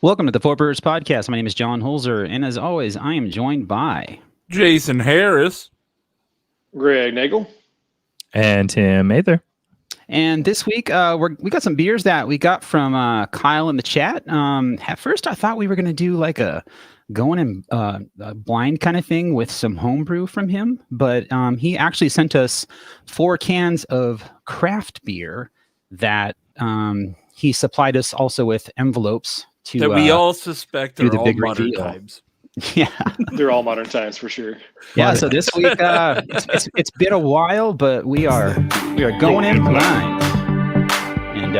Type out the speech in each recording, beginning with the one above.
Welcome to the Four Brewers Podcast. My name is John Holzer, and as always, I am joined by Jason Harris, Greg Nagel, and Tim Mather. And this week, we got some beers that we got from Kyle in the chat. At first, I thought we were going to do like a going in blind kind of thing with some homebrew from him, but he actually sent us 4 cans of craft beer that he supplied us also with envelopes that we all suspect are all modern times. Yeah, they're all modern times for sure. Yeah, so this week it's been a while, but we are going in blind, and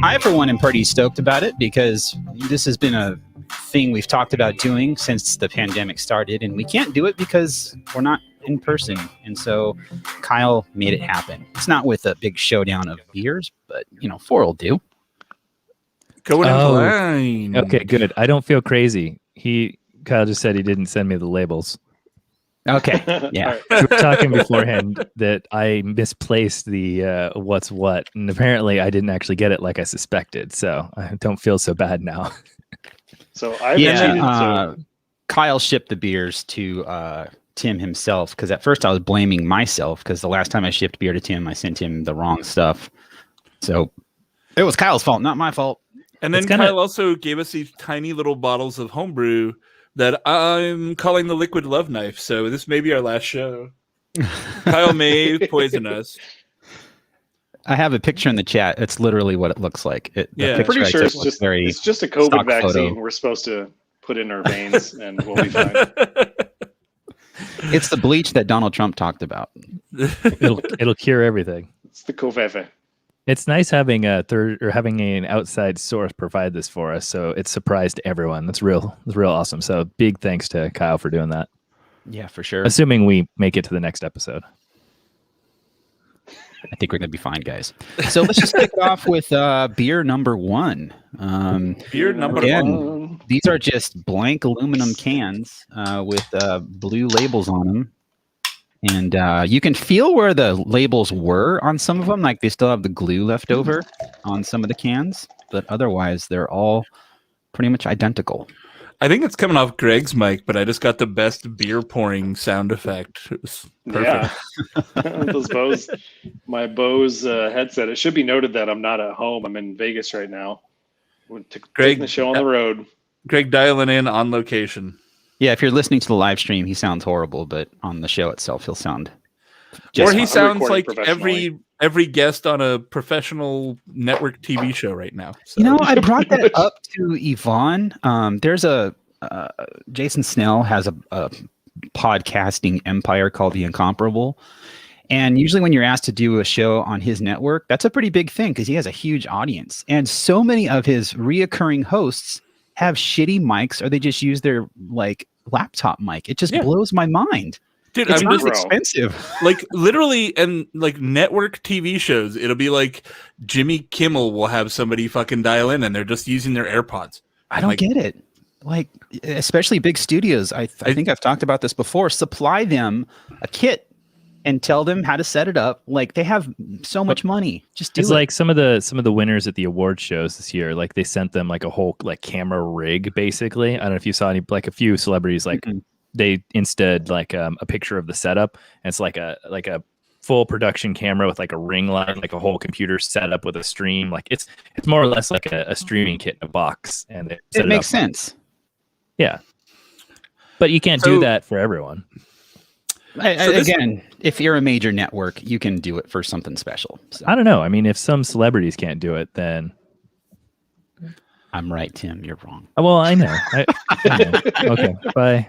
I for one am pretty stoked about it because this has been a thing we've talked about doing since the pandemic started, and we can't do it because we're not in person, and so Kyle made it happen. It's not with a big showdown of beers, but 4 will do. Going in blind. Okay, good. I don't feel crazy. Kyle just said he didn't send me the labels. Okay, yeah. We were talking beforehand that I misplaced the what's what, and apparently I didn't actually get it like I suspected, so I don't feel so bad now. So Kyle shipped the beers to Tim himself, because at first I was blaming myself, because the last time I shipped beer to Tim, I sent him the wrong stuff. So it was Kyle's fault, not my fault. And then Kyle also gave us these tiny little bottles of homebrew that I'm calling the Liquid Love Knife. So this may be our last show. Kyle may poison us. I have a picture in the chat. It's literally what it looks like. I'm pretty sure it's just a COVID vaccine photo. We're supposed to put in our veins and we'll be fine. It's the bleach that Donald Trump talked about. It'll cure everything. It's the Coveve. It's nice having having an outside source provide this for us, so it's surprised everyone. That's real awesome. So big thanks to Kyle for doing that. Yeah, for sure. Assuming we make it to the next episode. I think we're going to be fine, guys. So let's just kick it off with beer number 1. Beer number 1. These are just blank aluminum cans with blue labels on them. And you can feel where the labels were on some of them. Like they still have the glue left over on some of the cans. But otherwise, they're all pretty much identical. I think it's coming off Greg's mic, but I just got the best beer pouring sound effect. It was perfect. Yeah. My Bose headset. It should be noted that I'm not at home. I'm in Vegas right now. We're taking the show on the road. Greg dialing in on location. Yeah, if you're listening to the live stream, he sounds horrible, but on the show itself, he'll sound just or he sounds like every guest on a professional network TV show right now. So. I brought that up to Yvonne. There's Jason Snell has a podcasting empire called The Incomparable. And usually when you're asked to do a show on his network, that's a pretty big thing because he has a huge audience. And so many of his reoccurring hosts have shitty mics, or they just use their laptop mic. It just blows my mind. Dude, it's not expensive. Like literally, and like network TV shows, it'll be like Jimmy Kimmel will have somebody fucking dial in, and they're just using their AirPods. I don't get it. Like, especially big studios. I think I've talked about this before. Supply them a kit and tell them how to set it up. Like, they have so much money. Just do it. It's like some of the winners at the award shows this year. Like they sent them like a whole camera rig, basically. I don't know if you saw any, like a few celebrities they instead a picture of the setup, and it's like a full production camera with like a ring light, like a whole computer set up with a stream. Like it's more or less like a streaming kit in a box, and It makes sense. Yeah, but you can't do that for everyone. Again, if you're a major network, you can do it for something special. So. I don't know. I mean, if some celebrities can't do it, then I'm right, Tim. You're wrong. Well, I know. I know. Okay, bye.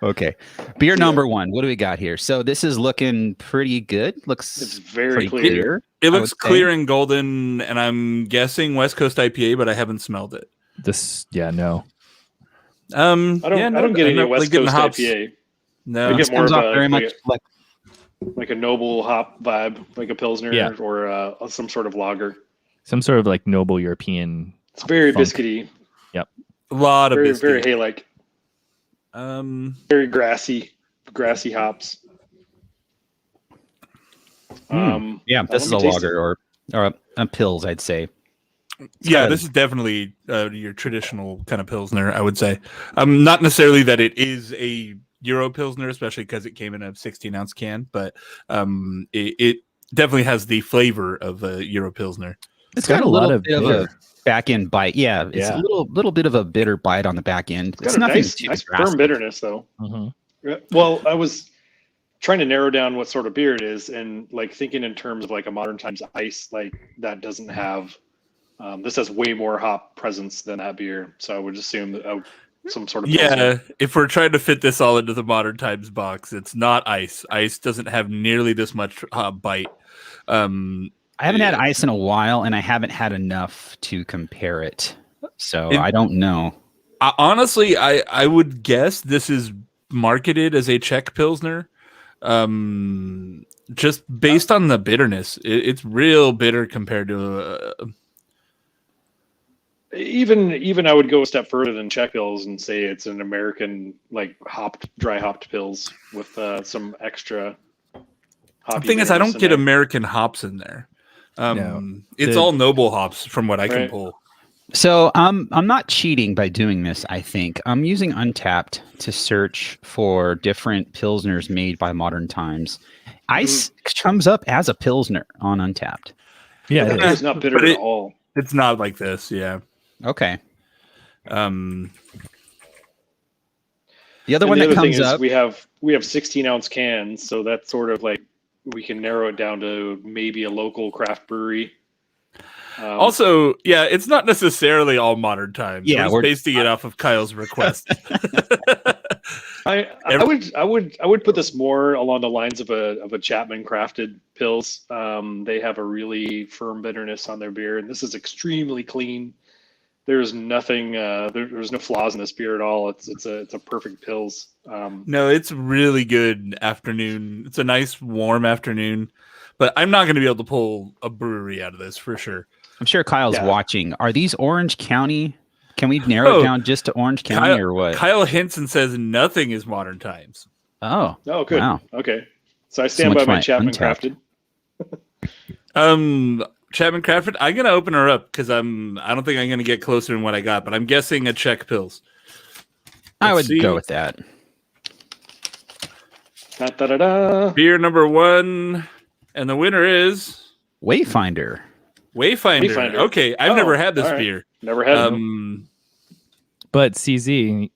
Okay. Beer number 1. What do we got here? So this is looking pretty good. It's very clear. It looks clear and golden, and I'm guessing West Coast IPA, but I haven't smelled it. No. I don't get any West Coast IPA. No, I get more of a very much like a noble hop vibe, like a Pilsner or some sort of lager. Some sort of like noble European. It's very funk. biscuity. Yep. A lot of biscuit. Very hay-like. Very grassy hops. This is a lager or a Pils, I'd say. This is definitely your traditional kind of Pilsner, I would say. Not necessarily that it is a Euro Pilsner, especially because it came in a 16-ounce can, but it definitely has the flavor of a Euro Pilsner. It's got a little bit of a back end bite. Yeah, it's a little bit of a bitter bite on the back end. It's nothing nice firm bitterness, though. Mm-hmm. Well, I was trying to narrow down what sort of beer it is, and like thinking in terms of like a modern times ice, like that doesn't have. This has way more hop presence than that beer, so I would assume that some sort of Pilsner. If we're trying to fit this all into the modern times box, it's not ice. Ice doesn't have nearly this much bite. I haven't had ice in a while, and I haven't had enough to compare it, so I don't know. Honestly, I would guess this is marketed as a Czech Pilsner, just based on the bitterness. It's real bitter compared to. Even I would go a step further than Czech Pils and say it's an American like dry hopped Pils with some extra. The thing is, I don't get American hops in there. It's all noble hops from what I can pull. So I'm not cheating by doing this. I think I'm using Untapped to search for different Pilsners made by Modern Times. Ice comes up as a Pilsner on Untapped. Yeah, it's not bitter at all. It's not like this. Yeah. Okay. The other one that comes thing up, is we have 16-ounce cans, so that's sort of like we can narrow it down to maybe a local craft brewery. Also, it's not necessarily all Modern Times. Yeah, we're basing it off of Kyle's request. I would put this more along the lines of a Chapman crafted Pils. They have a really firm bitterness on their beer, and this is extremely clean. There's nothing. There's no flaws in this beer at all. It's a perfect Pils. No, it's really good afternoon. It's a nice warm afternoon, but I'm not going to be able to pull a brewery out of this for sure. I'm sure Kyle's watching. Are these Orange County? Can we narrow it down just to Orange County or what? Kyle Hinson says nothing is Modern Times. Oh, good. Wow. Okay, so I stand by my Chapman Untapped. crafted. Chapman Crafted. I'm gonna open her up because I don't think I'm gonna get closer than what I got, but I'm guessing a Czech Pils. I would go with that. Beer number 1, and the winner is Wayfinder. Wayfinder. Okay, I've never had this beer. Never had it. But CZ, you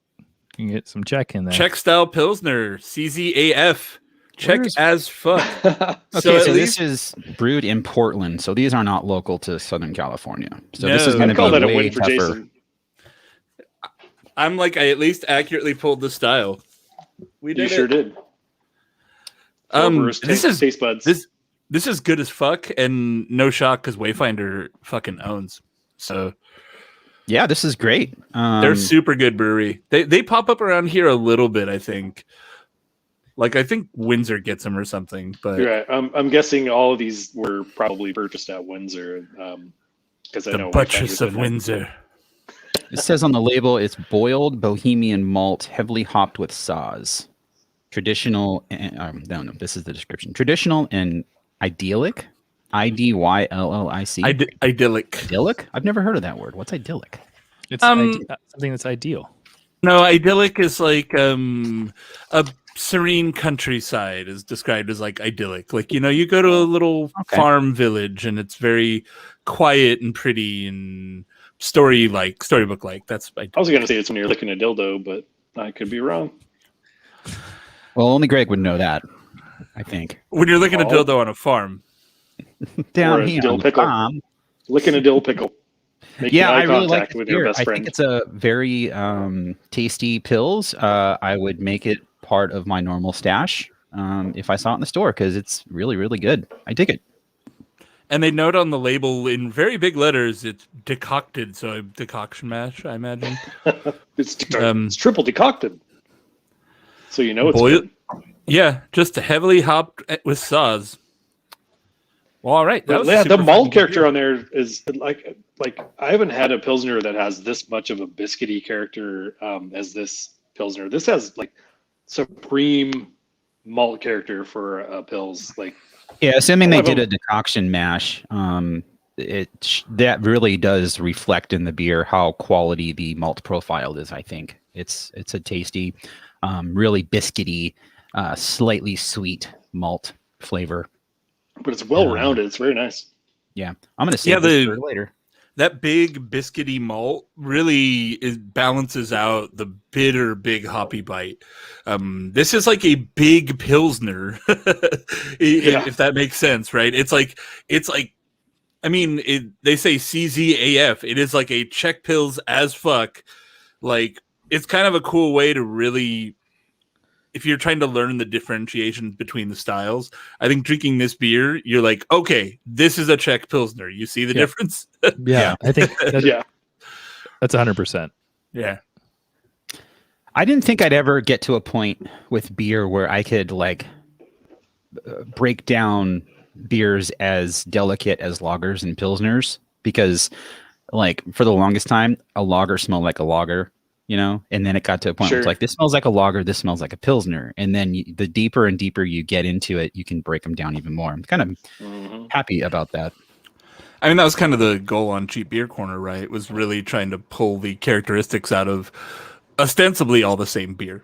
can get some Czech in there. Czech style Pilsner, CZAF. Czech as fuck. Okay, so this is brewed in Portland. So these are not local to Southern California. So this is going to be that a way win for tougher. Jason. I'm like, I at least accurately pulled the style. You sure did. Taste buds. This is good as fuck, and no shock because Wayfinder fucking owns. So yeah, this is great. They're super good brewery. They pop up around here a little bit, I think. Like I think Windsor gets them or something. But you're right. I'm guessing all of these were probably purchased at Windsor because I know the Buttress of Windsor. It says on the label, it's boiled Bohemian malt, heavily hopped with Saaz. Traditional. No, this is the description. Traditional and idyllic. IDYLLIC. Idyllic. Idyllic? I've never heard of that word. What's idyllic? It's something that's ideal. No, idyllic is like serene countryside is described as like idyllic. Like, you go to a little farm village and it's very quiet and pretty and storybook like. That's I was going to say it's when you're licking a dildo, but I could be wrong. Well, only Greg would know that, I think. When you're licking a dildo on a farm. Down here on the farm. Licking a dill pickle. Yeah, I really like this beer. I think it's a very tasty pills. I would make it part of my normal stash if I saw it in the store because it's really, really good. I dig it. And they note on the label in very big letters, it's decocted. So decoction mash, I imagine. It's triple decocted. So you know it's good. Yeah, just heavily hopped with Saaz. Well, all right. The malt character on there is like I haven't had a Pilsner that has this much of a biscuity character as this Pilsner. This has like supreme malt character for a Pils. Like, yeah, assuming they did a decoction mash, that really does reflect in the beer how quality the malt profile is. I think it's a tasty, really biscuity, slightly sweet malt flavor. But it's well-rounded. It's very nice. Yeah. I'm going to save this for later. That big biscuity malt really balances out the bitter, big hoppy bite. This is like a big Pilsner, if that makes sense, right? It's like, I mean, they say CZAF. It is like a Czech Pils as fuck. Like, it's kind of a cool way to really... If you're trying to learn the differentiations between the styles, I think drinking this beer, you're like, okay, this is a Czech Pilsner. You see the difference? Yeah, I think that's 100%. Yeah. I didn't think I'd ever get to a point with beer where I could like break down beers as delicate as lagers and Pilsners because like for the longest time, a lager smelled like a lager. And then it got to a point where it's like, this smells like a lager, this smells like a Pilsner. And then the deeper and deeper you get into it, you can break them down even more. I'm kind of happy about that. I mean, that was kind of the goal on Cheap Beer Corner, right? Was really trying to pull the characteristics out of ostensibly all the same beer.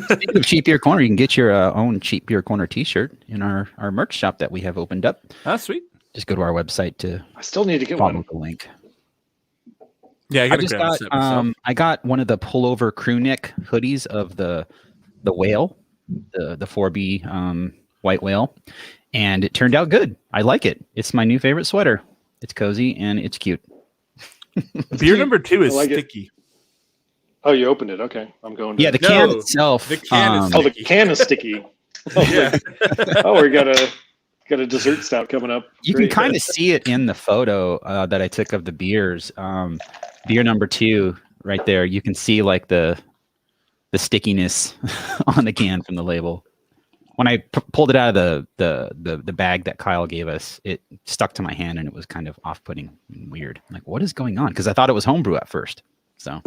Speaking of Cheap Beer Corner, you can get your own Cheap Beer Corner t-shirt in our merch shop that we have opened up. Ah, sweet. Just go to our website to I still need to get follow one. the link. Yeah, I got one of the pullover crew neck hoodies of the whale, the 4B white whale, and it turned out good. I like it. It's my new favorite sweater. It's cozy and it's cute. Beer number 2 is sticky. Oh, you opened it. Okay, I'm going. The can itself. The can is sticky. The can is sticky. We got a dessert stout coming up. You can kind of see it in the photo that I took of the beers. Beer number 2 right there. You can see like the stickiness on the can from the label. When I pulled it out of the bag that Kyle gave us, it stuck to my hand and it was kind of off-putting and weird. Like, what is going on? Because I thought it was homebrew at first. So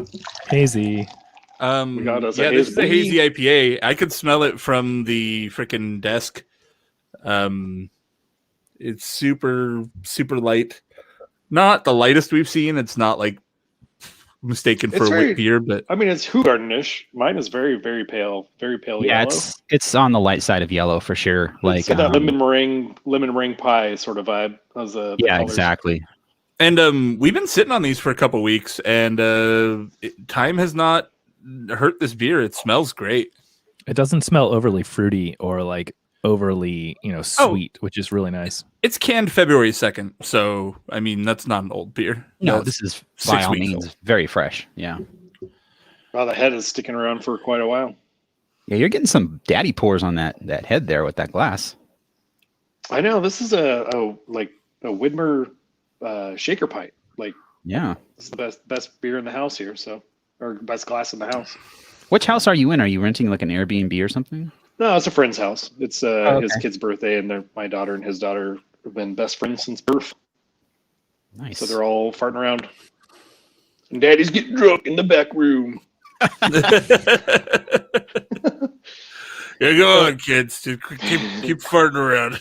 hazy. This is a hazy IPA. I could smell it from the freaking desk. It's super, super light. Not the lightest we've seen. It's not like mistaken for a wheat beer, but I mean, it's Hoogardenish. Mine is very, very pale, yellow. It's on the light side of yellow for sure. Like that lemon meringue pie sort of vibe. Exactly. And we've been sitting on these for a couple weeks, and time has not hurt this beer. It smells great. It doesn't smell overly fruity or like overly, sweet, which is really nice. It's canned February 2nd, so I mean that's not an old beer. No, this is by all means very fresh. Yeah. Wow, the head is sticking around for quite a while. Yeah, you're getting some daddy pours on that head there with that glass. I know this is a Widmer shaker pipe. Like, yeah, this is the best beer in the house here. Or best glass in the house. Which house are you in? Are you renting like an Airbnb or something? No, it's a friend's house. It's his kid's birthday, and my daughter and his daughter have been best friends since birth. Nice. So they're all farting around. And Daddy's getting drunk in the back room. Yeah, go on, kids. Keep farting around.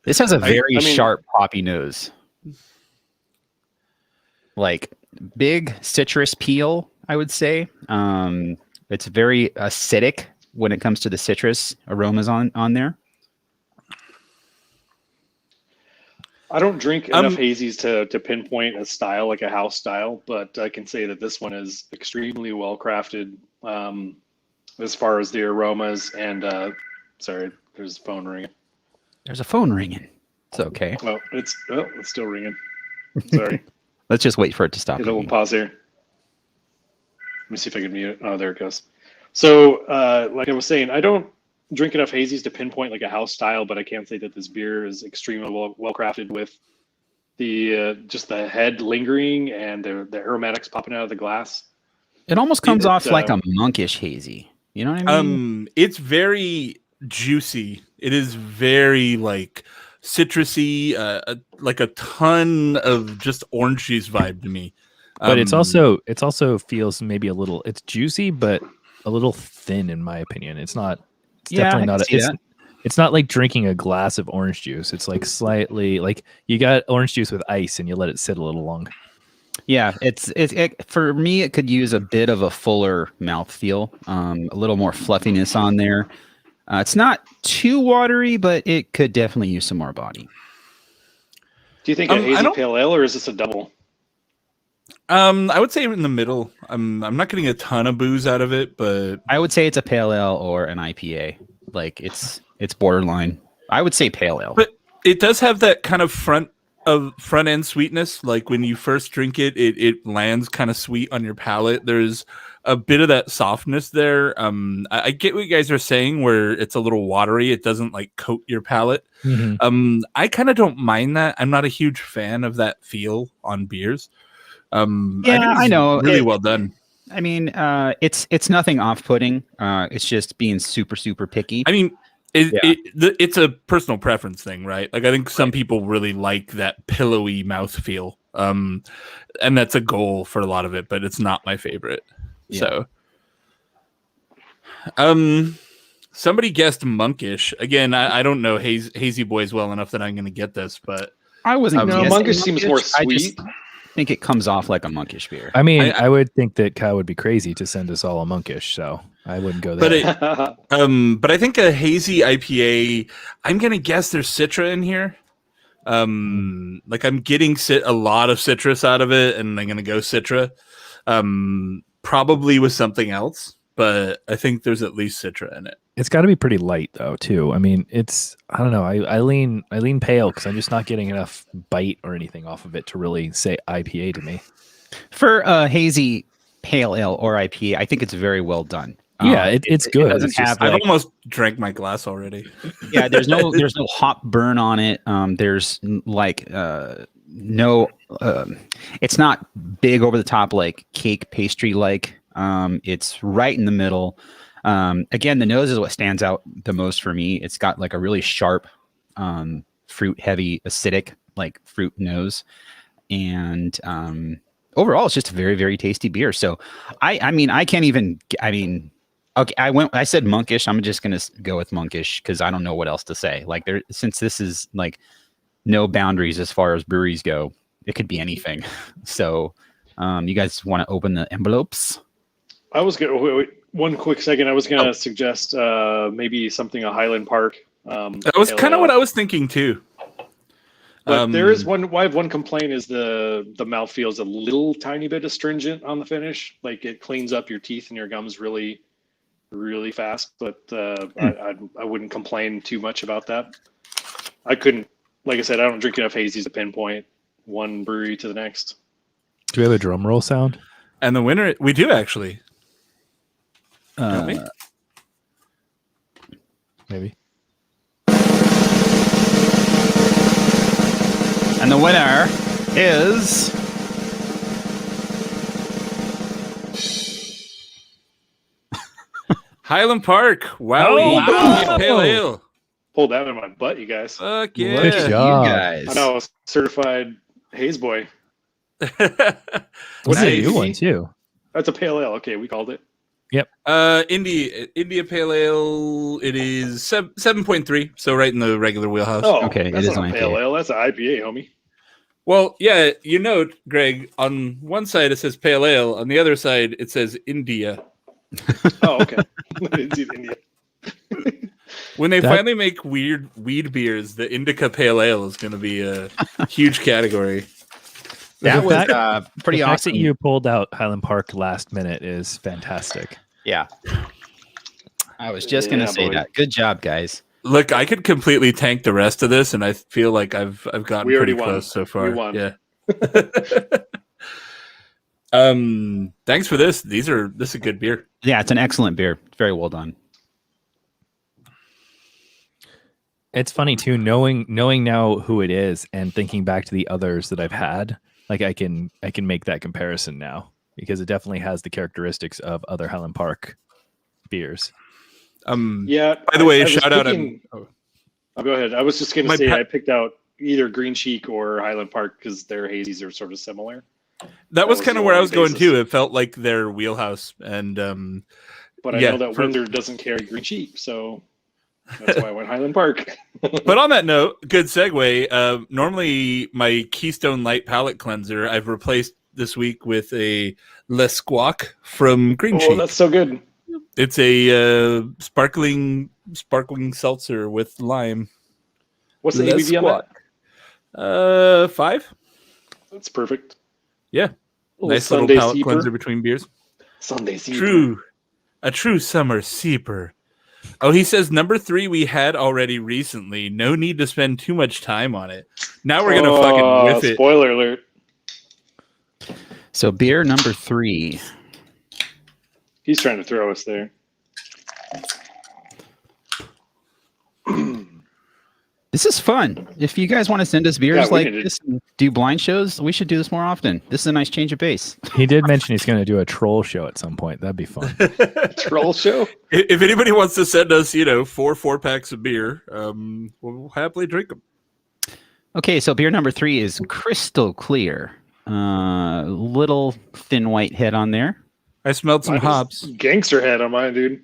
This has a very sharp poppy nose. Like big citrus peel, I would say. It's very acidic when it comes to the citrus aromas on there. I don't drink enough hazies to pinpoint a style like a house style, but I can say that this one is extremely well crafted as far as the aromas. And sorry, there's a phone ringing. There's a phone ringing. It's okay. Well, it's still ringing. Sorry. Let's just wait for it to stop. We'll pause here. Let me see if I can mute it. Oh, there it goes. So, like I was saying, I don't drink enough hazies to pinpoint like a house style, but I can say that this beer is extremely well crafted with the just the head lingering and the aromatics popping out of the glass. It almost comes off like a monkish hazy. You know what I mean? It's very juicy. It is very like citrusy, like a ton of just orange juice vibe to me. But it's also feels maybe a little. It's juicy, but a little thin in my opinion. It's not. It's definitely not. It's not like drinking a glass of orange juice. It's like slightly like you got orange juice with ice and you let it sit a little longer. Yeah, it for me. It could use a bit of a fuller mouthfeel, a little more fluffiness on there. It's not too watery, but it could definitely use some more body. Do you think a hazy pale ale, or is this a double? I would say in the middle. I'm not getting a ton of booze out of it, but I would say it's a pale ale or an IPA. Like it's borderline. I would say pale ale. But it does have that kind of front end sweetness. Like when you first drink it, it lands kind of sweet on your palate. There's a bit of that softness there. I get what you guys are saying where it's a little watery. It doesn't like coat your palate. Mm-hmm. I kind of don't mind that. I'm not a huge fan of that feel on beers. I know. Really well done. I mean, it's nothing off-putting. It's just being super, super picky. I mean, it's a personal preference thing, right? Like I think some people really like that pillowy mouthfeel. And that's a goal for a lot of it, but it's not my favorite. Yeah. So somebody guessed monkish. Again, I don't know Hazy Boys well enough that I'm gonna get this, but I wasn't monkish seems more sweet. I think it comes off like a monkish beer. I mean, I would think that Kyle would be crazy to send us all a monkish, so I wouldn't go there. But I think a hazy IPA, I'm gonna guess there's Citra in here. Like I'm getting a lot of citrus out of it, and I'm gonna go Citra. Probably with something else, but I think there's at least Citra in it. It's got to be pretty light though, too. I mean, I don't know. I lean pale because I'm just not getting enough bite or anything off of it to really say IPA to me. For a hazy pale ale or IPA, I think it's very well done. Yeah, it's good. It doesn't have, I've almost drank my glass already. Yeah, there's no hop burn on it. There's like no. It's not big over the top like cake pastry like. It's right in the middle. Again, the nose is what stands out the most for me. It's got like a really sharp, fruit heavy, acidic like fruit nose, and overall, it's just a very, very tasty beer. So, I mean, I can't even. I mean, okay, I said monkish. I'm just gonna go with monkish because I don't know what else to say. Like since this is like no boundaries as far as breweries go, it could be anything. So, you guys want to open the envelopes? I was gonna wait one quick second. I was gonna suggest maybe something a Highland Park. That was kind of what I was thinking too. But there is one. I have one complaint: is the mouthfeel is a little tiny bit astringent on the finish. Like it cleans up your teeth and your gums really, really fast. But I wouldn't complain too much about that. I couldn't, like I said, I don't drink enough hazies to pinpoint one brewery to the next. Do we have a drum roll sound? And the winner, we do actually. Maybe. And the winner is Highland Park. Wow. Pale ale. Pulled that in my butt, you guys. Fuck yeah. Good job. You guys. I know, certified haze boy. What's a new one too? That's a pale ale. Okay, we called it. Yep. India Pale Ale. It is 7.3, so right in the regular wheelhouse. Oh, okay. That's it is not an a pale IPA. ale. That's an IPA, homie. Well, yeah, you know, Greg. On one side it says Pale Ale. On the other side it says India. Oh, okay. I didn't see India. When they finally make weird weed beers, the Indica Pale Ale is going to be a huge category. That was pretty the awesome. fact that you pulled out Highland Park last minute is fantastic. Yeah. I was just going to say that. Good job, guys. Look, I could completely tank the rest of this, and I feel like I've gotten pretty close so far. We won. Yeah. Thanks for this. This is a good beer. Yeah, it's an excellent beer. It's very well done. It's funny too, knowing now who it is and thinking back to the others that I've had. Like I can make that comparison now because it definitely has the characteristics of other Highland Park beers. Yeah. By the way, shout out. Go ahead. I was just going to say I picked out either Green Cheek or Highland Park because their hazies are sort of similar. That was kind of where I was going too. It felt like their wheelhouse, and but I know that Windsor doesn't carry Green Cheek, so that's why I went Highland Park. But on that note, good segue. Normally, my Keystone Light palate cleanser I've replaced this week with a Le Squawk from Green Cheek. Oh, that's so good. It's a sparkling seltzer with lime. What's the ABV on that? 5. That's perfect. Yeah, nice Sunday little palate seeper. cleanser between beers. Sunday seeper. A true summer seeper. Oh, he says number 3 we had already recently. No need to spend too much time on it. Now we're gonna fucking whiff it. Spoiler alert. So beer number 3. He's trying to throw us there. This is fun. If you guys want to send us beers like this and do blind shows, we should do this more often. This is a nice change of pace. He did mention he's going to do a troll show at some point. That'd be fun. Troll show? If anybody wants to send us, 4 packs of beer, we'll happily drink them. Okay, so beer number 3 is crystal clear. Little thin white head on there. I smelled some hops. Gangster head on mine, dude.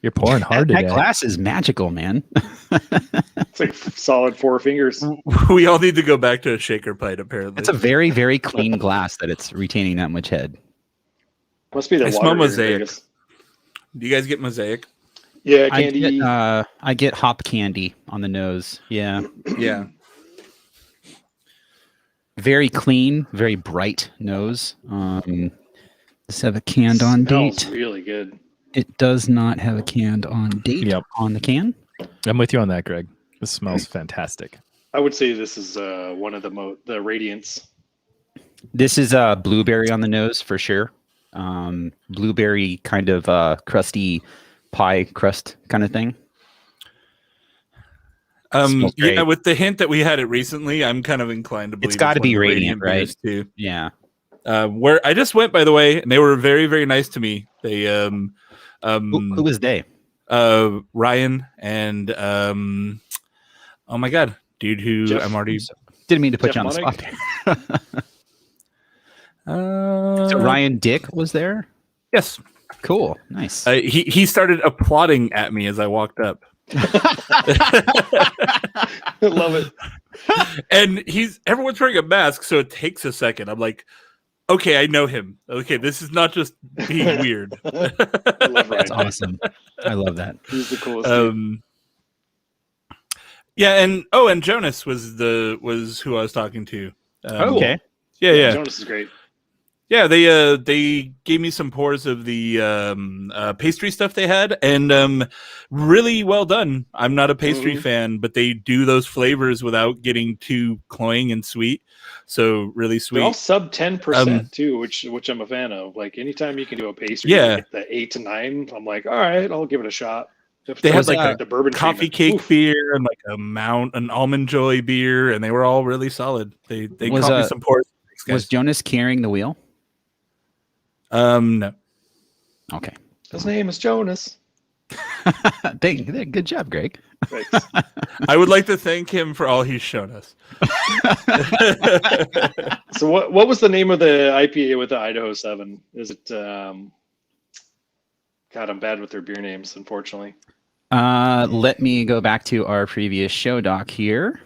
You're pouring hard today. That glass is magical, man. It's like solid 4 fingers. We all need to go back to a shaker pint, apparently. It's a very, very clean glass that it's retaining that much head. Must be the I water. smell Mosaic. Do you guys get Mosaic? Yeah, candy. I get hop candy on the nose. Yeah. Yeah. Very clean, very bright nose. Does have a canned on date. Smells really good. It does not have a canned on date on the can. I'm with you on that, Greg. This smells fantastic. I would say this is one of the Radiants. This is blueberry on the nose for sure. Blueberry kind of crusty pie crust kind of thing. Yeah, with the hint that we had it recently, I'm kind of inclined to believe it's got to be Radiant, right? Too. Yeah. Where I just went, by the way, and they were very, very nice to me. They who was they? Ryan and oh my god, dude, who Jeff, I'm already didn't mean to put Jeff you on Monnick? the spot there. So Ryan Dick was there? Yes. Cool. Nice. He started applauding at me as I walked up. Love it. And everyone's wearing a mask, so it takes a second. I'm like, okay, I know him. Okay, this is not just being weird. I love Ryan. That's awesome. I love that. He's the coolest. Dude. Yeah, and Jonas was who I was talking to. Okay. Yeah. Jonas is great. Yeah, they gave me some pours of the pastry stuff they had, and really well done. I'm not a pastry fan, but they do those flavors without getting too cloying and sweet. So really sweet. They're all sub 10% too, which I'm a fan of. Like anytime you can do a pastry, like the 8 to 9, I'm like, all right, I'll give it a shot. They had like the bourbon coffee cake beer and like an almond joy beer, and they were all really solid. They caught me some pours. Was Jonas carrying the wheel? No. Okay. His name is Jonas. Good job, Greg. Thanks. I would like to thank him for all he's shown us. So what was the name of the IPA with the Idaho 7? Is it God, I'm bad with their beer names, unfortunately. Let me go back to our previous show doc here,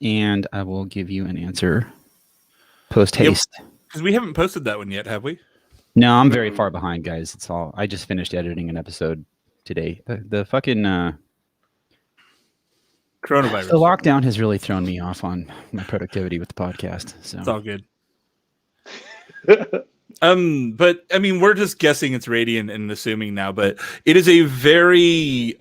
and I will give you an answer post haste. Because we haven't posted that one yet, have we? No, I'm very far behind, guys. I just finished editing an episode today. The fucking coronavirus. The lockdown has really thrown me off on my productivity with the podcast. So it's all good. But I mean, we're just guessing it's Radiant and assuming now, but it is a very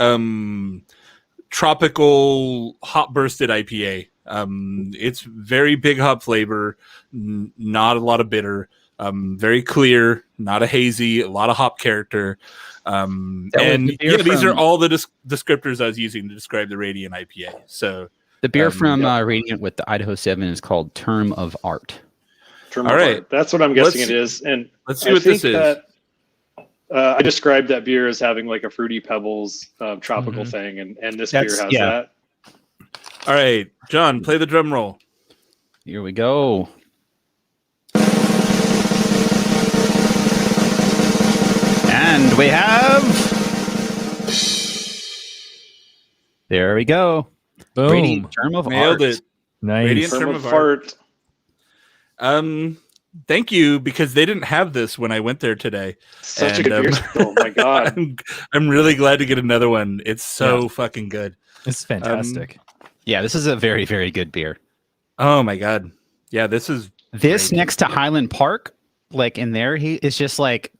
tropical hop bursted IPA. It's very big hop flavor, not a lot of bitter, very clear, not a hazy, a lot of hop character. These are all the descriptors I was using to describe the Radiant IPA. So the beer from Radiant with the Idaho 7 is called Term of Art. All right, that's what I'm guessing it is. And let's see what this is. I described that beer as having like a Fruity Pebbles tropical thing, and this beer has that. All right, John, play the drum roll. Here we go. And we have. There we go. Boom. Radiant Term of Nailed Art. It. Nice. Radiant Term of Art. Thank you, because they didn't have this when I went there today. Such a good beer. Oh my god. I'm really glad to get another one. It's so fucking good. It's fantastic. Yeah, this is a very, very good beer. Oh my god. Yeah, this is great. Next to Highland Park, like in there, it's just like,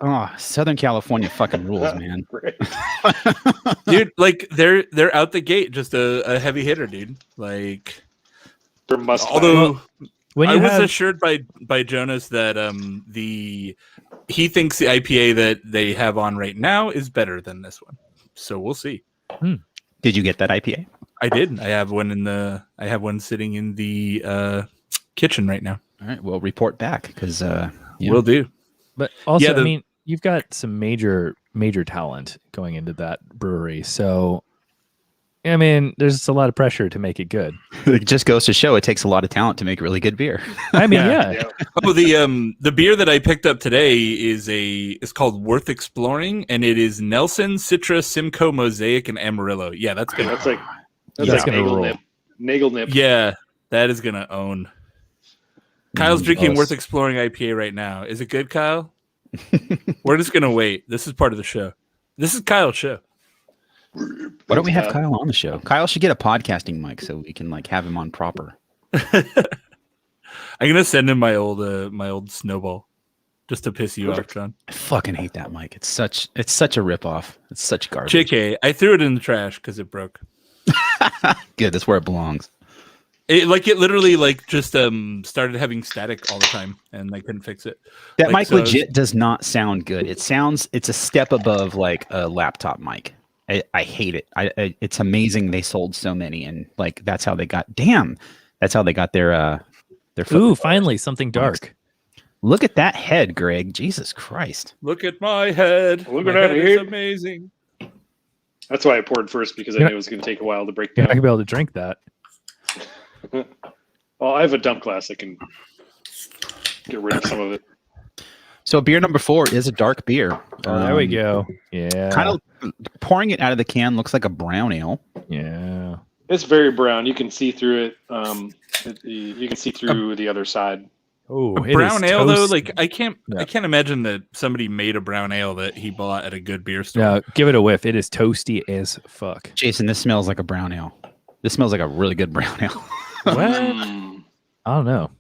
oh, Southern California fucking rules, man. Dude, like they're out the gate, just a heavy hitter, dude. Like, although I was assured by Jonas that he thinks the IPA that they have on right now is better than this one. So we'll see. Did you get that IPA? I did. I have one sitting in the kitchen right now. All right, we'll report back because we'll do. But also, I mean, you've got some major talent going into that brewery. So, I mean, there's a lot of pressure to make it good. It just goes to show it takes a lot of talent to make really good beer. I mean, yeah. Oh, the beer that I picked up today is called Worth Exploring, and it is Nelson, Citra, Simcoe, Mosaic, and Amarillo. Yeah, that's gonna like Nagel nip. Yeah, that is gonna own. Kyle's drinking Worth Exploring IPA right now. Is it good, Kyle? We're just gonna wait. This is part of the show. This is Kyle's show. Why don't we have Kyle on the show? Kyle should get a podcasting mic so we can like have him on proper. I'm gonna send him my old Snowball just to piss you off, John. I fucking hate that mic. It's such a ripoff. It's such garbage. JK, I threw it in the trash because it broke. Good, that's where it belongs. It literally just started having static all the time, and I couldn't fix it. That mic legit does not sound good. It's a step above like a laptop mic. I hate it. It's amazing they sold so many, and like that's how they got their Ooh, finally something dark. Look at that head, Greg. Jesus Christ. Look at my head. Look at that head. It's amazing. That's why I poured first, because I knew it was going to take a while to break down. I could be able to drink that. Well, I have a dump glass. I can get rid of some of it. So beer number 4 is a dark beer. There we go. Yeah. Kind of pouring it out of the can looks like a brown ale. Yeah. It's very brown. You can see through it. You can see through the other side. Oh, brown ale though, like I can't imagine that somebody made a brown ale that he bought at a good beer store. Yeah, give it a whiff. It is toasty as fuck. Jason, this smells like a brown ale. This smells like a really good brown ale. What? I don't know.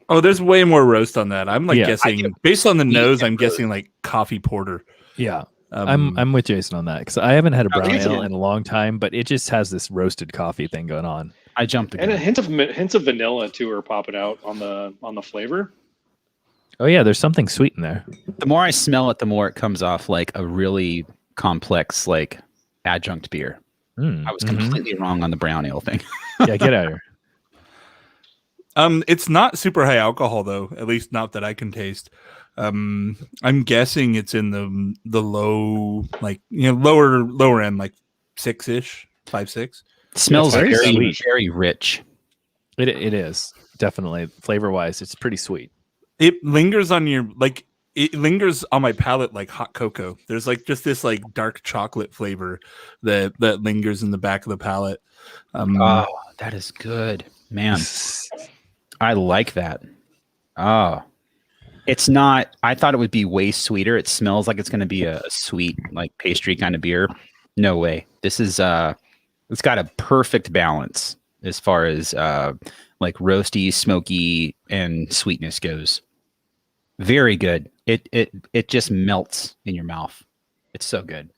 Oh, there's way more roast on that. I'm guessing based on the nose. I'm guessing like coffee porter. Yeah, I'm with Jason on that because I haven't had a brown ale in a long time, but it just has this roasted coffee thing going on. I jumped again. And hints of vanilla too are popping out on the flavor. Oh yeah, there's something sweet in there. The more I smell it, the more it comes off like a really complex like adjunct beer. I was completely wrong on the brown ale thing. Yeah, get out of here. It's not super high alcohol though, at least not that I can taste. I'm guessing it's in the low, like lower end, like 6-ish, 5-6. Smells very very rich. It is definitely flavor wise. It's pretty sweet. It lingers on it lingers on my palate like hot cocoa. There's like just this like dark chocolate flavor that lingers in the back of the palate. Oh, that is good, man. I like that. Oh, It's not. I thought it would be way sweeter. It smells like it's going to be a sweet, like pastry kind of beer. No way. This is it's got a perfect balance as far as like roasty, smoky, and sweetness goes. Very good. It just melts in your mouth. It's so good.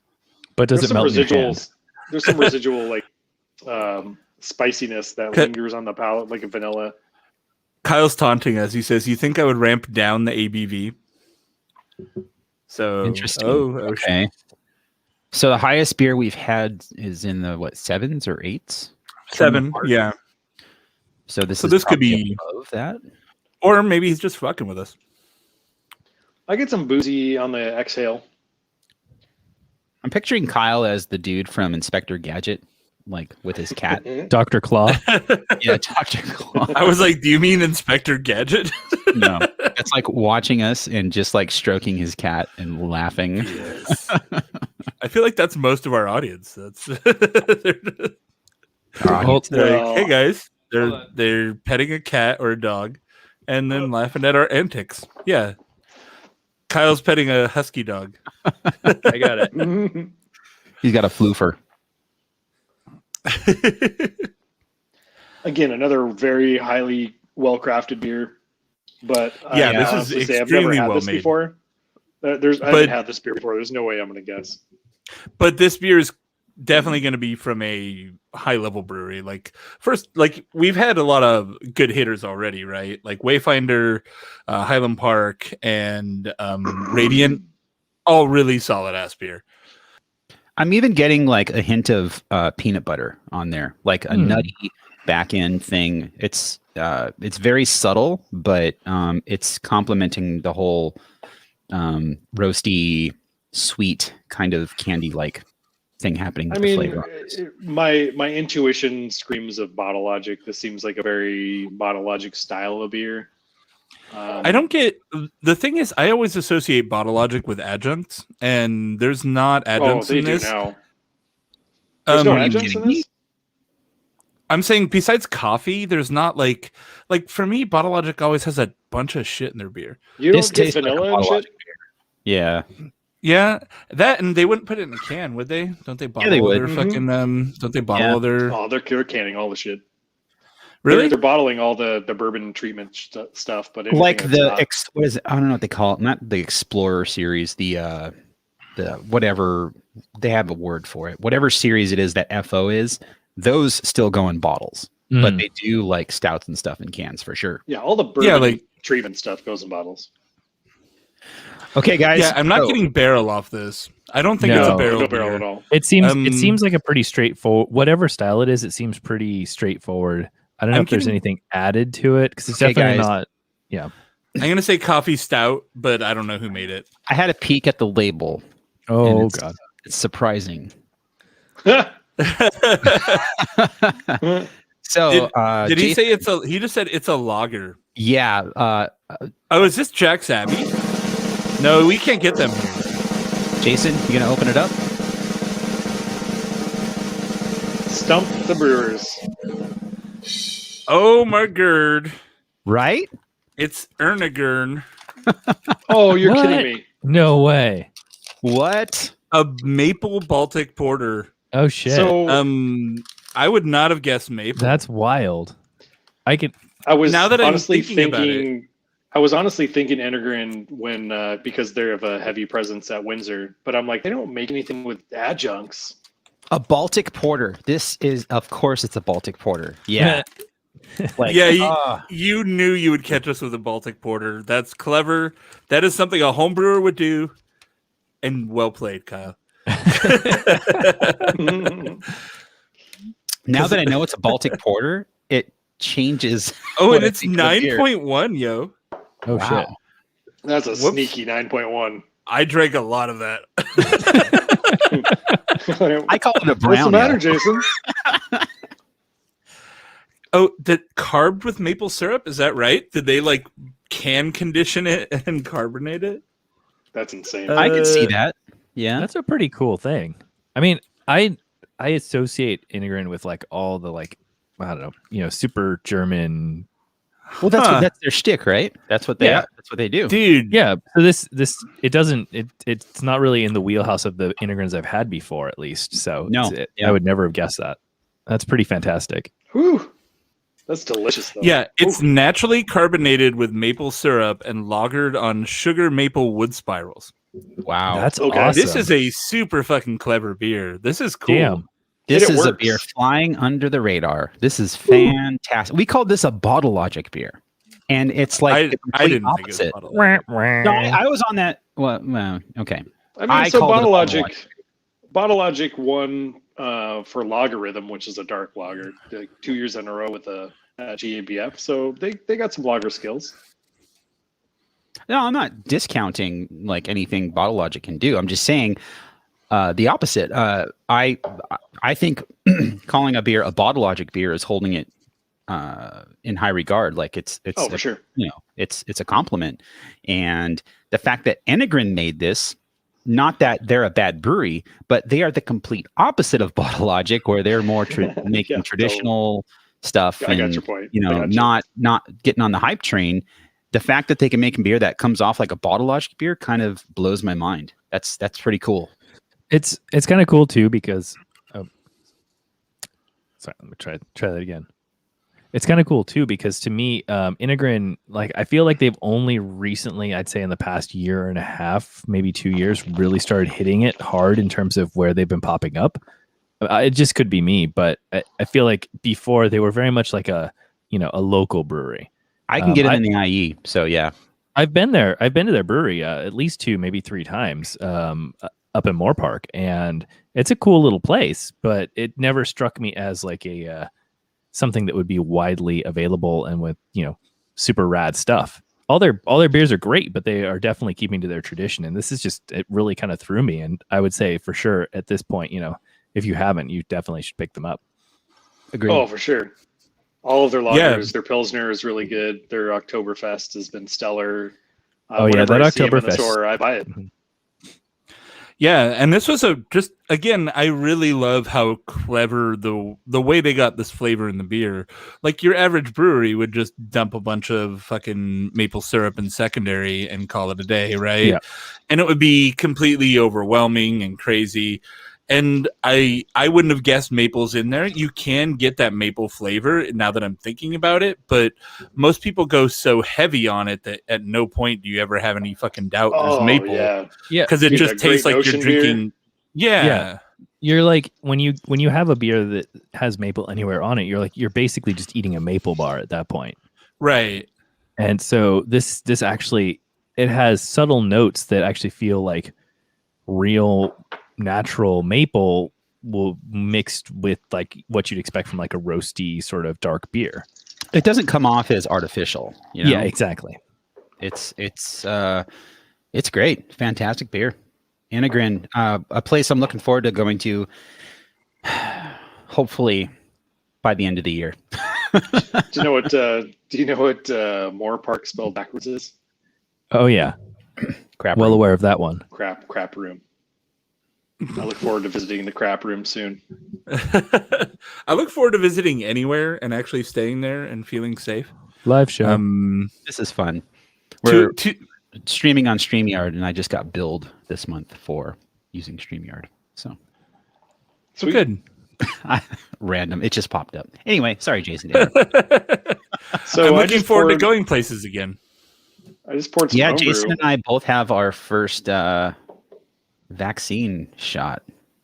But does it melt in your hand? There's some residual like spiciness that lingers on the palate, like a vanilla. Kyle's taunting us. He says, "You think I would ramp down the ABV?" So Interesting. Okay. So the highest beer we've had is in the 7s or 8s? 7, yeah. So this could be above that, or maybe he's just fucking with us. I get some boozy on the exhale. I'm picturing Kyle as the dude from Inspector Gadget, like with his cat. Dr. Claw. Yeah, Dr. Claw. I was like, "Do you mean Inspector Gadget?" No, it's like watching us and just like stroking his cat and laughing. Yes. I feel like that's most of our audience. That's hey guys, they're petting a cat or a dog, and then laughing at our antics. Yeah, Kyle's petting a husky dog. I got it. He's got a floofer. Again, another very highly well-crafted beer. But yeah, this is extremely well made. Before. I haven't had this beer before. There's no way I'm going to guess. But this beer is definitely going to be from a high-level brewery. Like we've had a lot of good hitters already, right? Like Wayfinder, Highland Park, and Radiant, all really solid ass beer. I'm even getting like a hint of peanut butter on there, like a nutty back end thing. It's very subtle, but it's complementing the whole roasty, sweet kind of candy like thing happening with the flavor. My intuition screams of Bottle Logic. This seems like a very Bottle Logic style of beer. I don't get the thing is I always associate Bottle Logic with adjuncts, and there's not adjuncts in this. Now. There's no adjuncts in this? I'm saying besides coffee, there's not like for me, Bottle Logic always has a bunch of shit in their beer. You don't get vanilla and shit? Yeah. Yeah, that, and they wouldn't put it in a can, would they? Don't they bottle their fucking don't they bottle their they're canning all the shit. Really? They're bottling all the bourbon treatment stuff, but like what is it? I don't know what they call it. Not the Explorer series, the whatever, they have a word for it. Whatever series it is that FO is, those still go in bottles. But they do like stouts and stuff in cans for sure. Yeah, all the bourbon treatment stuff goes in bottles. Okay, guys. Yeah, I'm not getting barrel off this. I don't think it's a barrel. No barrel at all. It seems like a pretty straightforward. Whatever style it is, it seems pretty straightforward. I don't know if there's anything added to it because it's definitely not. Yeah, I'm gonna say coffee stout, but I don't know who made it. I had a peek at the label. Oh god, it's surprising. So did he say it's a? He just said it's a lager. Yeah. Is this Jack's Abbey? No, we can't get them here. Jason, you gonna open it up? Stump the Brewers. Oh my god! Right? It's Ernegern. Oh, you're kidding me! No way. What? A maple Baltic Porter. Oh shit! So, I would not have guessed maple. That's wild. I was honestly thinking Ernegern when because they have a heavy presence at Windsor, but I'm like, they don't make anything with adjuncts. A Baltic Porter. This is, of course, it's a Baltic Porter. Yeah. You knew you would catch us with a Baltic Porter. That's clever. That is something a home brewer would do. And well played, Kyle. Now that I know it's a Baltic Porter, it changes. Oh, and it's 9.1, yo. Oh, wow. Shit. That's a sneaky 9.1. I drank a lot of that. I call it a brown. What's the matter, Jason? Oh, carved with maple syrup? Is that right? Did they like can condition it and carbonate it? That's insane. I can see that. Yeah, that's a pretty cool thing. I mean, I associate Ernegern with like all the like, I don't know, super German Well, that's their shtick, right? That's what they do, dude. Yeah. So it's not really in the wheelhouse of the Integrins I've had before, at least. So I would never have guessed that. That's pretty fantastic. Whew. That's delicious, though. Yeah, it's naturally carbonated with maple syrup and lagered on sugar maple wood spirals. Wow, that's awesome. This is a super fucking clever beer. This is cool. Damn. This is a beer flying under the radar. This is fantastic. We call this a Bottle Logic beer, and it's like the complete opposite. No, I was on that. Well, okay. I mean, so Bottle Logic won for Logarithm, which is a dark lager, like 2 years in a row with a GABF. So they got some lager skills. No, I'm not discounting like anything Bottle Logic can do. I'm just saying the opposite. I think calling a beer a Bottle Logic beer is holding it in high regard. Like it's for sure. You know, it's a compliment. And the fact that Enegren made this, not that they're a bad brewery, but they are the complete opposite of Bottle Logic, where they're more making traditional stuff. I got your point. You know, not getting on the hype train. The fact that they can make a beer that comes off like a Bottle Logic beer kind of blows my mind. That's pretty cool. It's kind of cool too because sorry, let me try that again. It's kind of cool too because to me, Integrin, like I feel like they've only recently, I'd say in the past year and a half, maybe 2 years, really started hitting it hard in terms of where they've been popping up. It just could be me, but I feel like before they were very much like a local brewery. I can get them in the IE, so yeah. I've been there. I've been to their brewery at least 2, maybe 3 times up in Moore Park, and it's a cool little place. But it never struck me as like a something that would be widely available and with super rad stuff. All their beers are great, but they are definitely keeping to their tradition. And this is just it really kind of threw me. And I would say for sure at this point, if you haven't, you definitely should pick them up. Agreed. Oh, for sure. All of their lagers, their Pilsner is really good. Their Oktoberfest has been stellar. That Oktoberfest. Store, I buy it. Mm-hmm. Yeah, and this was again, I really love how clever the way they got this flavor in the beer. Like your average brewery would just dump a bunch of fucking maple syrup in secondary and call it a day, right? Yeah. And it would be completely overwhelming and crazy. And I wouldn't have guessed maple's in there. You can get that maple flavor now that I'm thinking about it, but most people go so heavy on it that at no point do you ever have any fucking doubt there's maple. Yeah, because it just tastes like you're drinking. Yeah. You're like when you have a beer that has maple anywhere on it, you're basically just eating a maple bar at that point, right? And so this actually it has subtle notes that actually feel like real natural maple will mixed with like what you'd expect from like a roasty sort of dark beer. It doesn't come off as artificial. Yeah, exactly. It's great. Fantastic beer. Integrin, a place I'm looking forward to going to hopefully by the end of the year. Do you know what Moore Park spelled backwards is? Oh yeah. Crap well room. Aware of that one. Crap room. I look forward to visiting the crap room soon. I look forward to visiting anywhere and actually staying there and feeling safe. Live show. This is fun. We're streaming on StreamYard, and I just got billed this month for using StreamYard. So good. Random. It just popped up. Anyway, sorry, Jason. So I'm looking forward to going places again. I just poured some homebrew. Jason and I both have our first vaccine shot.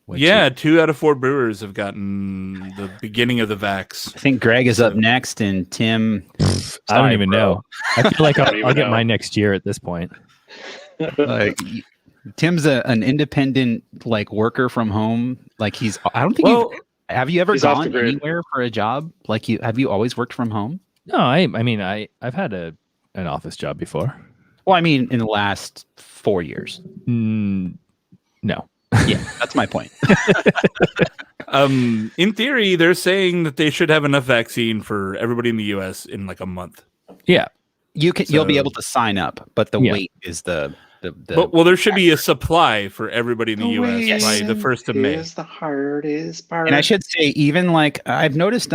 2 out of 4 brewers have gotten the beginning of the vax. I think Greg is up next, and Tim. I don't even know. I feel like I'll get mine next year at this point. Like Tim's an independent worker from home. Like I don't think. Have you ever gone anywhere for a job? Have you always worked from home? No, I mean I've had an office job before. Well, I mean in the last 4 years. No. Yeah, that's my point. In theory, they're saying that they should have enough vaccine for everybody in the U.S. in like a month. Yeah, you'll be able to sign up, but the wait is the. Well, there should be a supply for everybody in the U.S. by the 1st of May. Is the hardest part. And I should say, even I've noticed,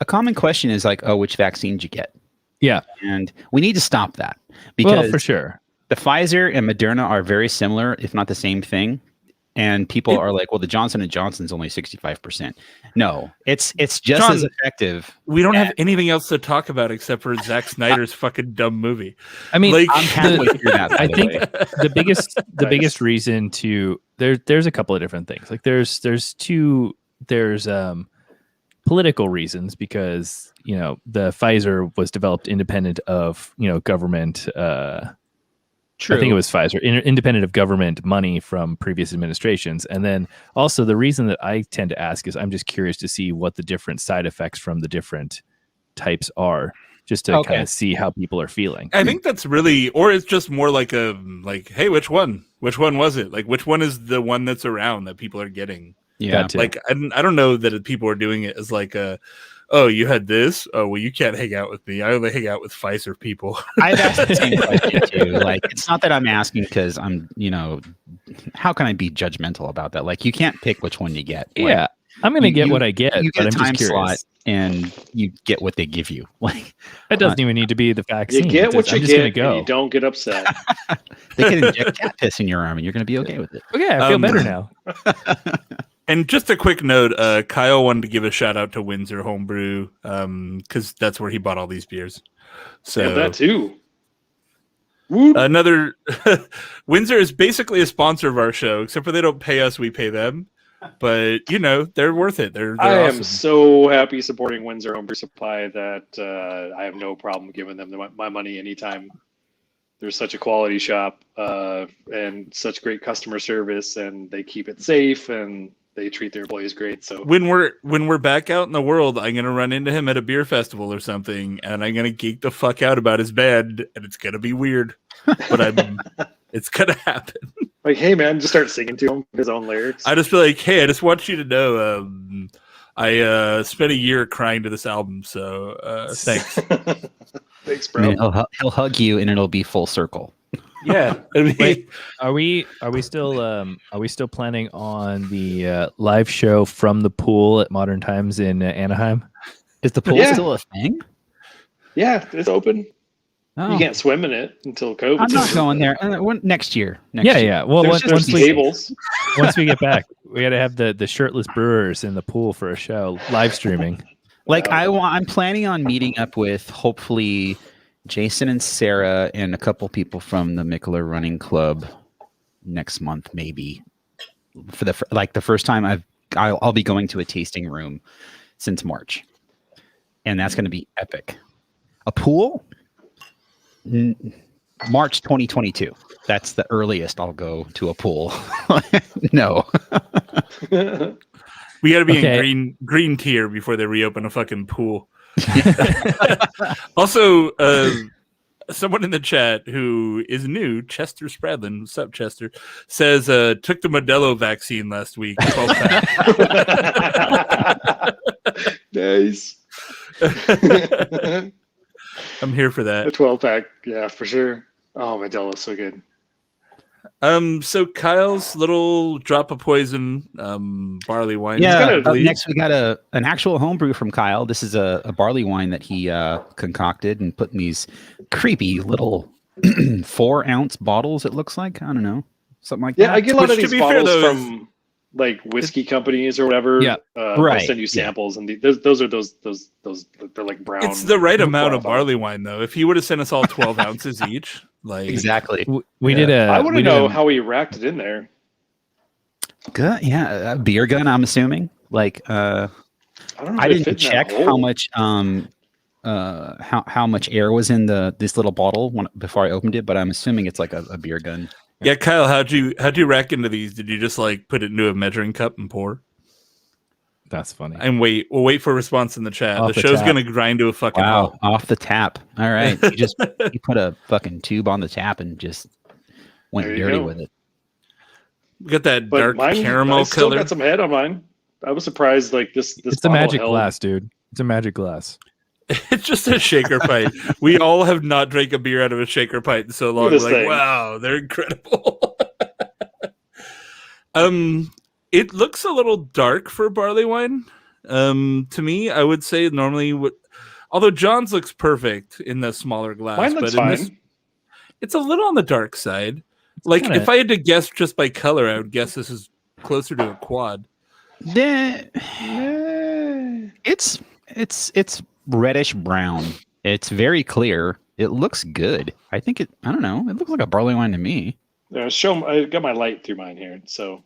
A common question is like, oh, which vaccine did you get? Yeah. And we need to stop that because for sure. The Pfizer and Moderna are very similar, if not the same thing. And people are like, well, the Johnson & Johnson's only 65%. No, it's just John, as effective. We don't have anything else to talk about except for Zack Snyder's fucking dumb movie. I mean, like, I'm halfway through that. I think the biggest reason to there's a couple of different things. Like there's political reasons because the Pfizer was developed independent of government. True. I think it was Pfizer, independent of government money from previous administrations. And then also the reason that I tend to ask is I'm just curious to see what the different side effects from the different types are, just to kind of see how people are feeling. I think that's really, or it's just more like hey, which one? Which one was it? Like, which one is the one that's around that people are getting? Yeah. Like, I don't know that people are doing it as like oh, you had this? Oh, well, you can't hang out with me. I only hang out with Pfizer people. I've asked the same question too. Like, it's not that I'm asking because I'm, how can I be judgmental about that? Like, you can't pick which one you get. Like, yeah, I'm going to get what I get. You get but a I'm time just slot and you get what they give you. Like, it doesn't even need to be the vaccine. You get what you get, go. and you don't get upset. They can inject cat piss in your arm and you're going to be okay with it. Okay, I feel better now. And just a quick note, Kyle wanted to give a shout out to Windsor Homebrew because that's where he bought all these beers. So that too. Another Windsor is basically a sponsor of our show, except for they don't pay us, we pay them. But they're worth it. They're I awesome. am so happy supporting Windsor Homebrew Supply that I have no problem giving them my money anytime. They're such a quality shop and such great customer service, and they keep it safe and they treat their employees great. So when we're back out in the world, I'm gonna run into him at a beer festival or something, and I'm gonna geek the fuck out about his band, and it's gonna be weird, but it's gonna happen. Like, hey man, just start singing to him his own lyrics. I just be like, hey, I just want you to know, I spent a year crying to this album, so thanks. Thanks, bro. And he'll hug you, and it'll be full circle. Yeah. Wait, are we still planning on the live show from the pool at Modern Times in Anaheim? Is the pool still a thing? Yeah, it's open. Oh. You can't swim in it until COVID. I'm not going there. Next year. Yeah. Well, once we get back, we got to have the shirtless Brewers in the pool for a show, live streaming. Like I'm planning on meeting up with hopefully Jason and Sarah and a couple people from the Mickler Running Club next month, maybe for the first time I'll be going to a tasting room since March, and that's going to be epic. A pool, March 2022. That's the earliest I'll go to a pool. No. We got to be in green tier before they reopen a fucking pool. Also, someone in the chat who is new, Chester Spradlin, what's up, Chester, says took the Modelo vaccine last week. 12-pack. Nice. I'm here for that. A 12-pack, yeah, for sure. Oh, Modelo's so good. So Kyle's little drop of poison, barley wine. Yeah. Next, we got an actual homebrew from Kyle. This is a barley wine that he concocted and put in these creepy little 4-ounce bottles. It looks like, I don't know, something like that. Yeah, I get a lot of these bottles from like whiskey companies or whatever. Yeah, right. I'll send you samples, and those are those they're like brown. It's the right amount of barley wine, though. If he would have sent us all 12 ounces each. Like exactly. I want to know how he racked it in there. Good. Yeah, a beer gun. I'm assuming. Like, I didn't check how much how much air was in this little bottle before I opened it, but I'm assuming it's like a beer gun. Yeah, Kyle, how'd you rack into these? Did you just like put it into a measuring cup and pour? That's funny. And we'll wait for a response in the chat. The show's gonna grind to a fucking halt. Off the tap. All right. You put a fucking tube on the tap and just went dirty with it. We got that dark caramel color. Still got some head on mine. I was surprised. Like this. It's a magic glass, dude. It's a magic glass. It's just a shaker pint. We all have not drank a beer out of a shaker pint in so long. We're like, wow, they're incredible. It looks a little dark for barley wine. To me, I would say normally although John's looks perfect in the smaller glass, Mine looks but in fine. this, it's a little on the dark side. Like if I had to guess just by color, I would guess this is closer to a quad. It's reddish brown. It's very clear. It looks good. I don't know. It looks like a barley wine to me. I got my light through mine here, so.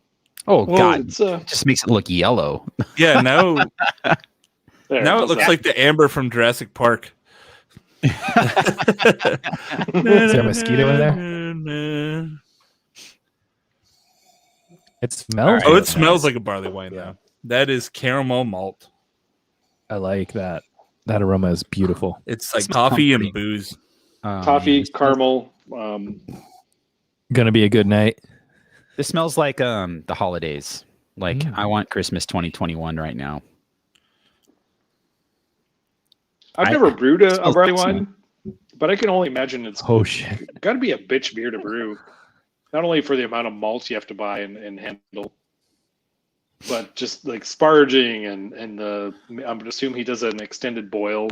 Oh God! It just makes it look yellow. Yeah, now it looks like the amber from Jurassic Park. Is there a mosquito in there? It smells. Oh, it smells like a barley wine though. That is caramel malt. I like that. That aroma is beautiful. It's like coffee and booze. Coffee, caramel. Gonna be a good night. This smells like the holidays. Like I want Christmas 2021 right now. I've never brewed a barley wine, but I can only imagine it's got to be a bitch beer to brew. Not only for the amount of malts you have to buy and handle, but just like sparging and I'm assuming he does an extended boil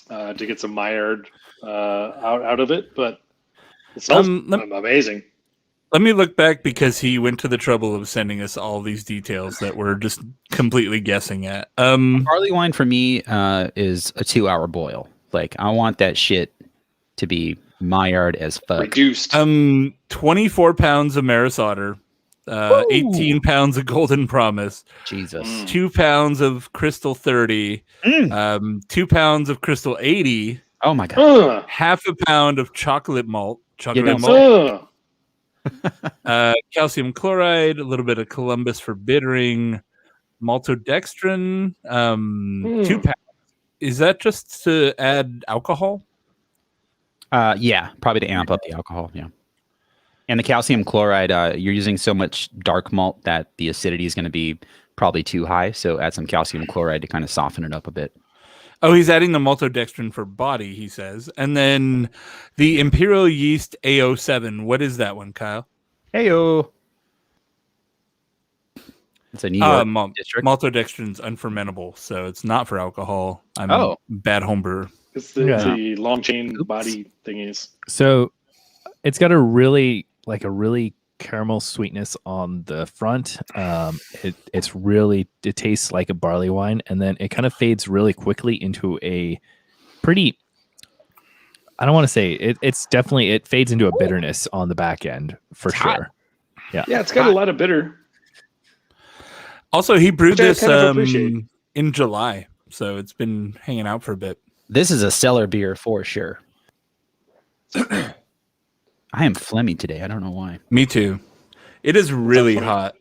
to get some Maillard out of it. But it smells amazing. Let me look back because he went to the trouble of sending us all these details that we're just completely guessing at. Barley wine for me is a 2-hour boil. Like I want that shit to be Maillard as fuck. Reduced. 24 pounds of Maris Otter, 18 pounds of Golden Promise, Jesus, 2 pounds of Crystal 30, 2 pounds of Crystal 80. Oh my God. Half a pound of chocolate malt. Calcium chloride, a little bit of Columbus for bittering, maltodextrin, 2 pounds. Is that just to add alcohol? Yeah, probably to amp up the alcohol. Yeah, and the calcium chloride. You're using so much dark malt that the acidity is going to be probably too high. So add some calcium chloride to kind of soften it up a bit. Oh, he's adding the maltodextrin for body, he says. And then the Imperial Yeast A07. What is that one, Kyle? Heyo. It's a New York district. Maltodextrin's unfermentable, so it's not for alcohol. I'm a bad homebrewer. It's the long chain body thingies. So it's got a really caramel sweetness on the front. It tastes like a barley wine, and then it kind of fades really quickly into a pretty, I don't want to say it fades into a bitterness on the back end for sure. Hot. Yeah, it's got a lot of bitter. Also, he brewed this in July, so it's been hanging out for a bit. This is a cellar beer for sure. I am phlegmy today. I don't know why. Me too. It is really hot.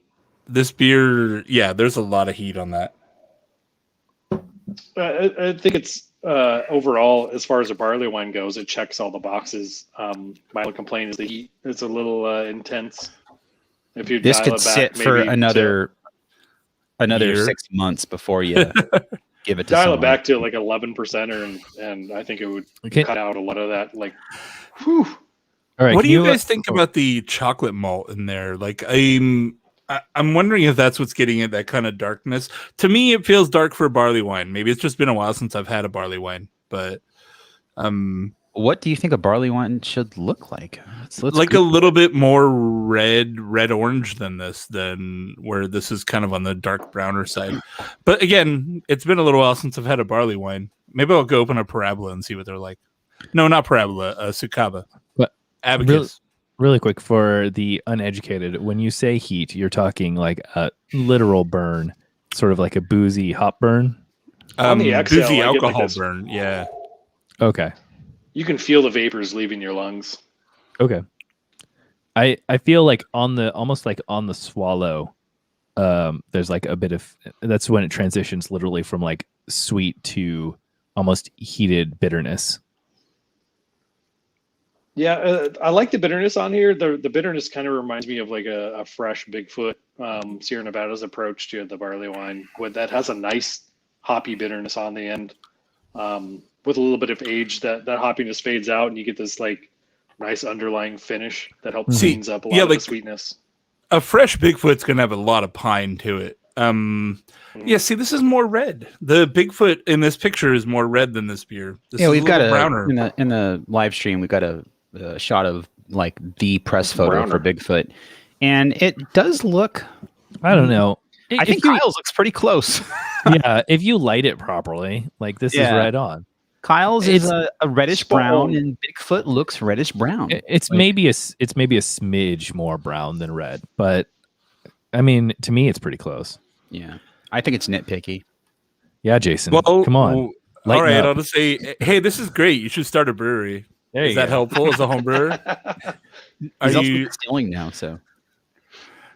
This beer, there's a lot of heat on that. I think it's overall, as far as a barley wine goes, it checks all the boxes. My only complaint is the heat. It's a little intense. If you this could sit for another 6 months before you give it to dial someone. It back to like 11%, and I think it would cut out a lot of that. Like, whew. All right, what do you guys think about the chocolate malt in there? Like, I'm wondering if that's what's getting it, that kind of darkness. To me, it feels dark for a barley wine. Maybe it's just been a while since I've had a barley wine, but what do you think a barley wine should look like? Let's like a little bit more red orange than where this is kind of on the dark browner side. But again, it's been a little while since I've had a barley wine. Maybe I'll go open a Parabola and see what they're like. No, not Parabola, Sukaba. But Abacus. Really quick for the uneducated, when you say heat, you're talking like a literal burn, sort of like a boozy hop burn. On the exhale, boozy alcohol burn. Yeah. Okay. You can feel the vapors leaving your lungs. Okay. I feel like almost like on the swallow, there's like a bit of, that's when it transitions literally from like sweet to almost heated bitterness. Yeah, I like the bitterness on here. The bitterness kind of reminds me of like a fresh Bigfoot Sierra Nevada's approach to the barley wine. That has a nice hoppy bitterness on the end. With a little bit of age, that hoppiness fades out, and you get this like nice underlying finish that helps cleans up a lot of the sweetness. A fresh Bigfoot's gonna have a lot of pine to it. Yeah, see, this is more red. The Bigfoot in this picture is more red than this beer. This yeah, is we've got browner. in the live stream. We've got a shot of like the press photo for Bigfoot, and it does look. I don't know. I think Kyle's looks pretty close. Yeah, if you light it properly, like this is right on. Kyle's is a reddish brown, and Bigfoot looks reddish brown. It's like, maybe a smidge more brown than red, but I mean, to me, it's pretty close. Yeah, I think it's nitpicky. Yeah, Jason, come on. All right, I'll just say, hey, this is great. You should start a brewery. Is that helpful as a home brewer? He's also distilling now, so.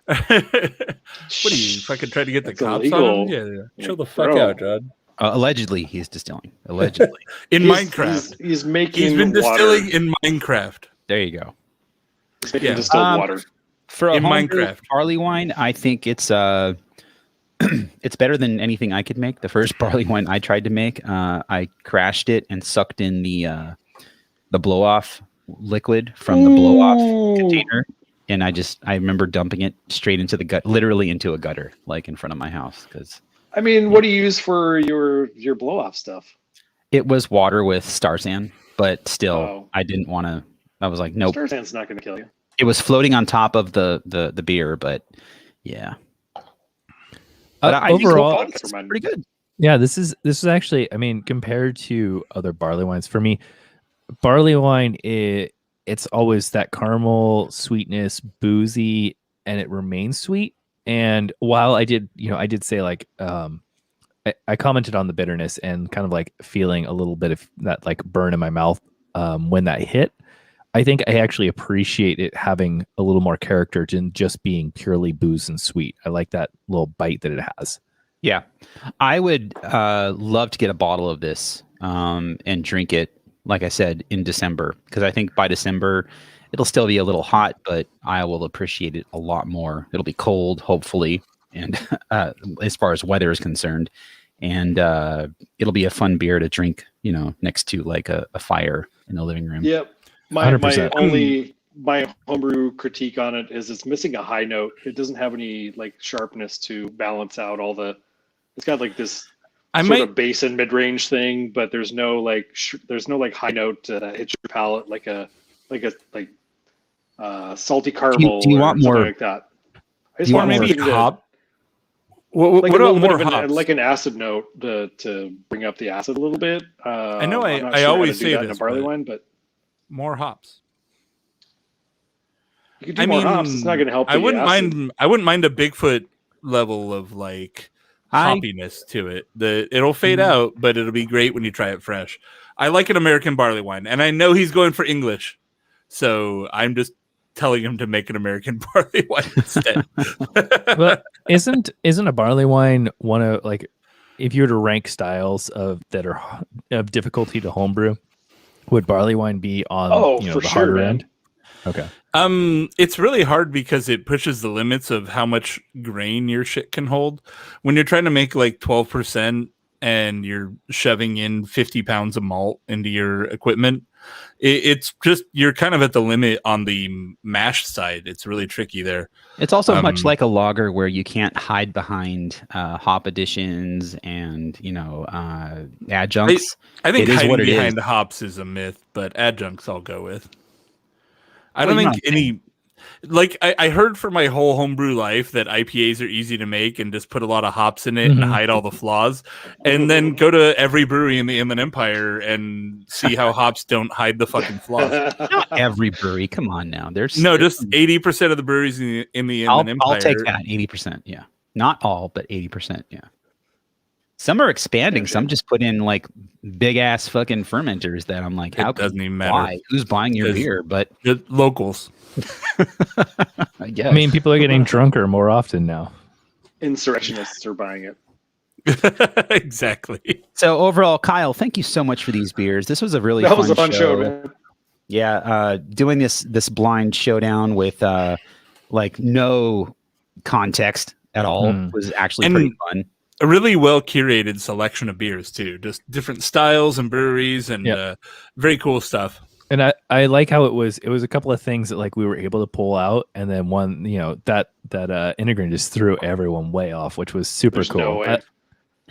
What are you fucking trying to get the cops illegal. On him? Yeah. Chill the fuck out, John. Allegedly, he's distilling. Allegedly, in Minecraft, he's making. He's been distilling in Minecraft. There you go. He's making distilled water for a Minecraft barley wine. I think it's it's better than anything I could make. The first barley wine I tried to make, I crashed it and sucked in the blow off liquid from the blow off container. And I remember dumping it straight into the gut, literally into a gutter, like in front of my house. Because I mean, what do you use for your blow off stuff? It was water with Star San, but still, I didn't want to. I was like, nope. Star San's not going to kill you. It was floating on top of the beer, but yeah. But I overall, it's pretty good. Yeah, this is actually, I mean, compared to other barley wines, for me, barley wine it's always that caramel sweetness, boozy, and it remains sweet. And while I did say like, I commented on the bitterness and kind of like feeling a little bit of that like burn in my mouth when that hit. I think I actually appreciate it having a little more character than just being purely booze and sweet. I like that little bite that it has. Yeah, I would love to get a bottle of this and drink it. Like I said, in December, because I think by December it'll still be a little hot, but I will appreciate it a lot more. It'll be cold, hopefully, and as far as weather is concerned, and it'll be a fun beer to drink, next to like a fire in the living room. Yep. My homebrew critique on it is it's missing a high note. It doesn't have any like sharpness to balance out all the. It's got like this. Sort of bass and mid-range thing, but there's no high note that hits your palate like a salty caramel. Do you want more like that? I just want maybe hop. What about more hops? Like an acid note to bring up the acid a little bit. I know I always say that in a barley wine, but more hops. You could do more hops. It's not going to help. I wouldn't mind a Bigfoot level of like hoppiness to it. It'll fade out, but it'll be great when you try it fresh. I like an American barley wine, and I know he's going for English, so I'm just telling him to make an American barley wine instead. But isn't a barley wine one of like, if you were to rank styles that are of difficulty to homebrew, would barley wine be on the harder end? Okay. It's really hard because it pushes the limits of how much grain your shit can hold. When you're trying to make like 12% and you're shoving in 50 pounds of malt into your equipment, it's just, you're kind of at the limit on the mash side. It's really tricky there. It's also much like a lager where you can't hide behind hop additions and, adjuncts. I think hiding behind the hops is a myth, but adjuncts I'll go with. I don't think any, like I heard for my whole homebrew life that IPAs are easy to make and just put a lot of hops in it and hide all the flaws, and then go to every brewery in the Inland Empire and see how hops don't hide the fucking flaws. Not every brewery, come on now. Just 80% of the breweries in the Inland Empire. I'll take that 80%. Yeah, not all, but 80%. Yeah. Some are expanding. Some just put in like big ass fucking fermenters that I'm like, how doesn't even matter. Why? Who's buying your beer? But locals. I guess. I mean, people are getting drunker more often now. Insurrectionists are buying it. Exactly. So overall, Kyle, thank you so much for these beers. This was a really fun show, man. Yeah, doing this blind showdown with like no context at all was actually pretty fun. A really well curated selection of beers too, just different styles and breweries and very cool stuff. And I like how it was a couple of things that like we were able to pull out, and then one, that Integrin just threw everyone way off, which was super There's cool. no way.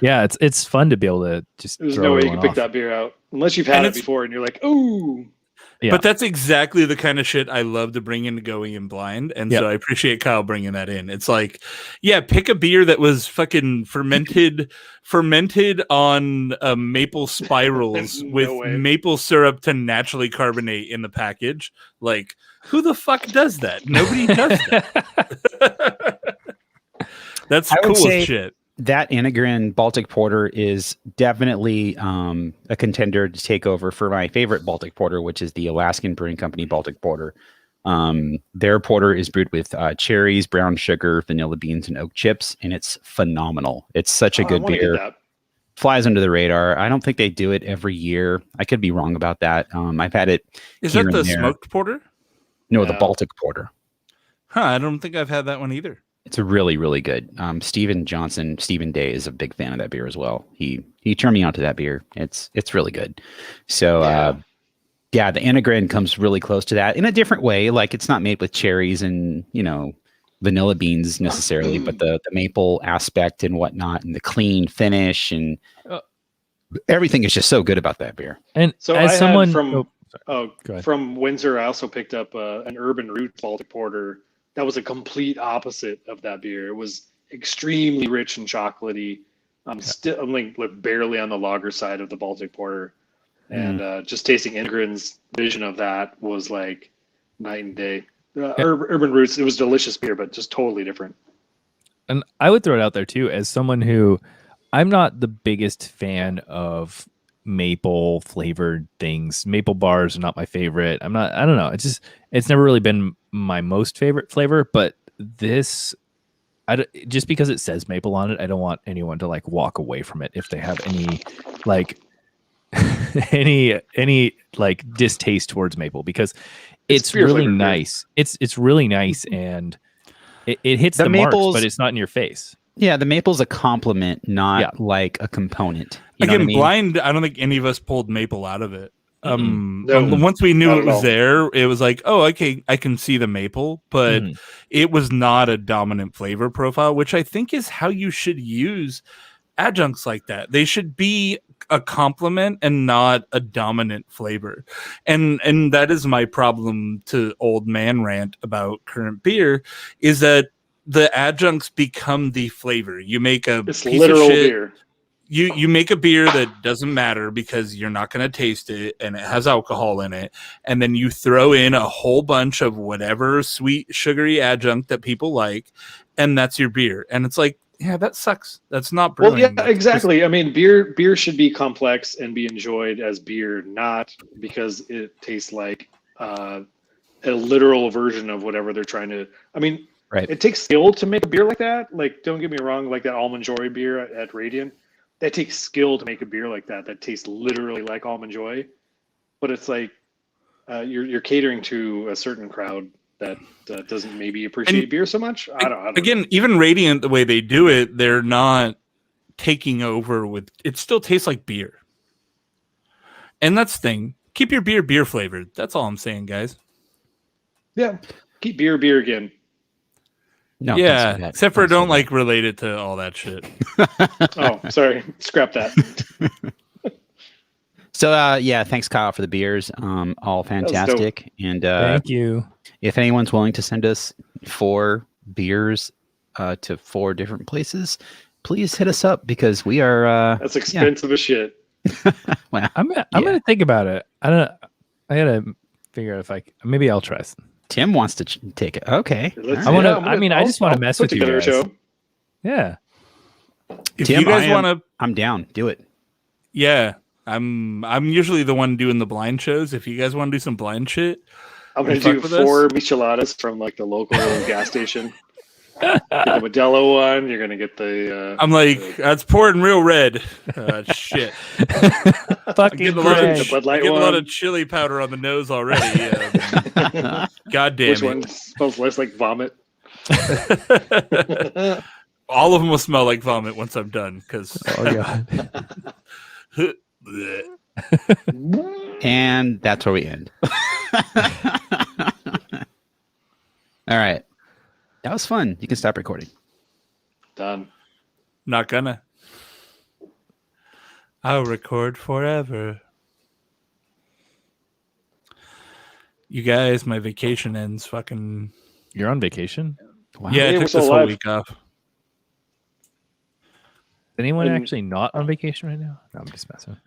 Yeah, it's fun to be able to just There's throw no way you everyone can pick off. that beer out unless you've had it before and you're like, ooh. Yeah. But that's exactly the kind of shit I love to bring into going in blind. And so I appreciate Kyle bringing that in. It's like, yeah, pick a beer that was fucking fermented on maple spirals with maple syrup to naturally carbonate in the package. Like, who the fuck does that? Nobody does that. That's cool as shit. That Integrin Baltic Porter is definitely a contender to take over for my favorite Baltic Porter, which is the Alaskan Brewing Company Baltic Porter. Their porter is brewed with cherries, brown sugar, vanilla beans, and oak chips, and it's phenomenal. It's such a good beer. Flies under the radar. I don't think they do it every year. I could be wrong about that. I've had it. Is that the smoked porter? No, the Baltic Porter. Huh, I don't think I've had that one either. It's really, really good. Stephen Day is a big fan of that beer as well. He turned me on to that beer. It's really good. So the Integrin comes really close to that in a different way. Like it's not made with cherries and vanilla beans necessarily, but the maple aspect and whatnot, and the clean finish and everything is just so good about that beer. And so as someone from Windsor, I also picked up an Urban Roots Baltic Porter. That was a complete opposite of that beer. It was extremely rich and chocolatey. I'm like barely on the lager side of the Baltic Porter, and just tasting Integrin's vision of that was like night and day. Urban Roots, it was delicious beer, but just totally different. And I would throw it out there too, as someone who I'm not the biggest fan of maple flavored things. Maple bars are not my favorite. I don't know. It's never really been my most favorite flavor, but this, just because it says maple on it, I don't want anyone to like walk away from it if they have any like any like distaste towards maple, because it's really nice. It's really nice, and it hits the marks, but it's not in your face. Yeah, the maple's a compliment, not like a component. You know what I mean? Blind, I don't think any of us pulled maple out of it. Once we knew it was there, it was like, oh, okay, I can see the maple, but it was not a dominant flavor profile, which I think is how you should use adjuncts like that. They should be a complement and not a dominant flavor. And that is my problem to old man rant about current beer, is that the adjuncts become the flavor. You make a piece literal of shit, beer. You make a beer that doesn't matter because you're not going to taste it and it has alcohol in it, and then you throw in a whole bunch of whatever sweet sugary adjunct that people like, and that's your beer. And it's like, yeah, that sucks. That's not brewing. Well, yeah, exactly. I mean, beer should be complex and be enjoyed as beer, not because it tastes like a literal version of whatever they're trying to. I mean, it takes skill to make a beer like that. Like, don't get me wrong, like that Almond Joy beer at Radiant. That takes skill to make a beer like that tastes literally like Almond Joy, but it's like you're catering to a certain crowd that doesn't maybe appreciate beer so much. I don't know. Even Radiant, the way they do it, they're not taking over with. It still tastes like beer, and that's the thing. Keep your beer flavored. That's all I'm saying, guys. Yeah, keep beer again. No, yeah, except for don't like relate it to all that shit. Oh, sorry. Scrap that. So, thanks, Kyle, for the beers. All fantastic. And thank you. If anyone's willing to send us 4 beers to 4 different places, please hit us up, because we are. That's expensive as shit. Well, I'm gonna think about it. I gotta figure out if maybe I'll try some. Tim wants to take it. Okay. I just want to mess with you guys. Show. Yeah. If Tim, you guys want to, I'm down. Do it. Yeah, I'm usually the one doing the blind shows. If you guys want to do some blind shit, I'm gonna do 4 micheladas from like the local gas station. Get the Modelo one. You're gonna get the. I'm like, that's pouring real red. Shit. Fucking I get a lot of chili powder on the nose already. God damn it. Which one smells less like vomit? All of them will smell like vomit once I'm done. Because. Oh god. And that's where we end. All right. That was fun. You can stop recording. Done. Not gonna. I'll record forever. You guys, my vacation ends fucking... You're on vacation? Wow. Yeah, I Hey, took we're this still whole alive. week off. Is anyone And- actually not on vacation right now? No, I'm just messing.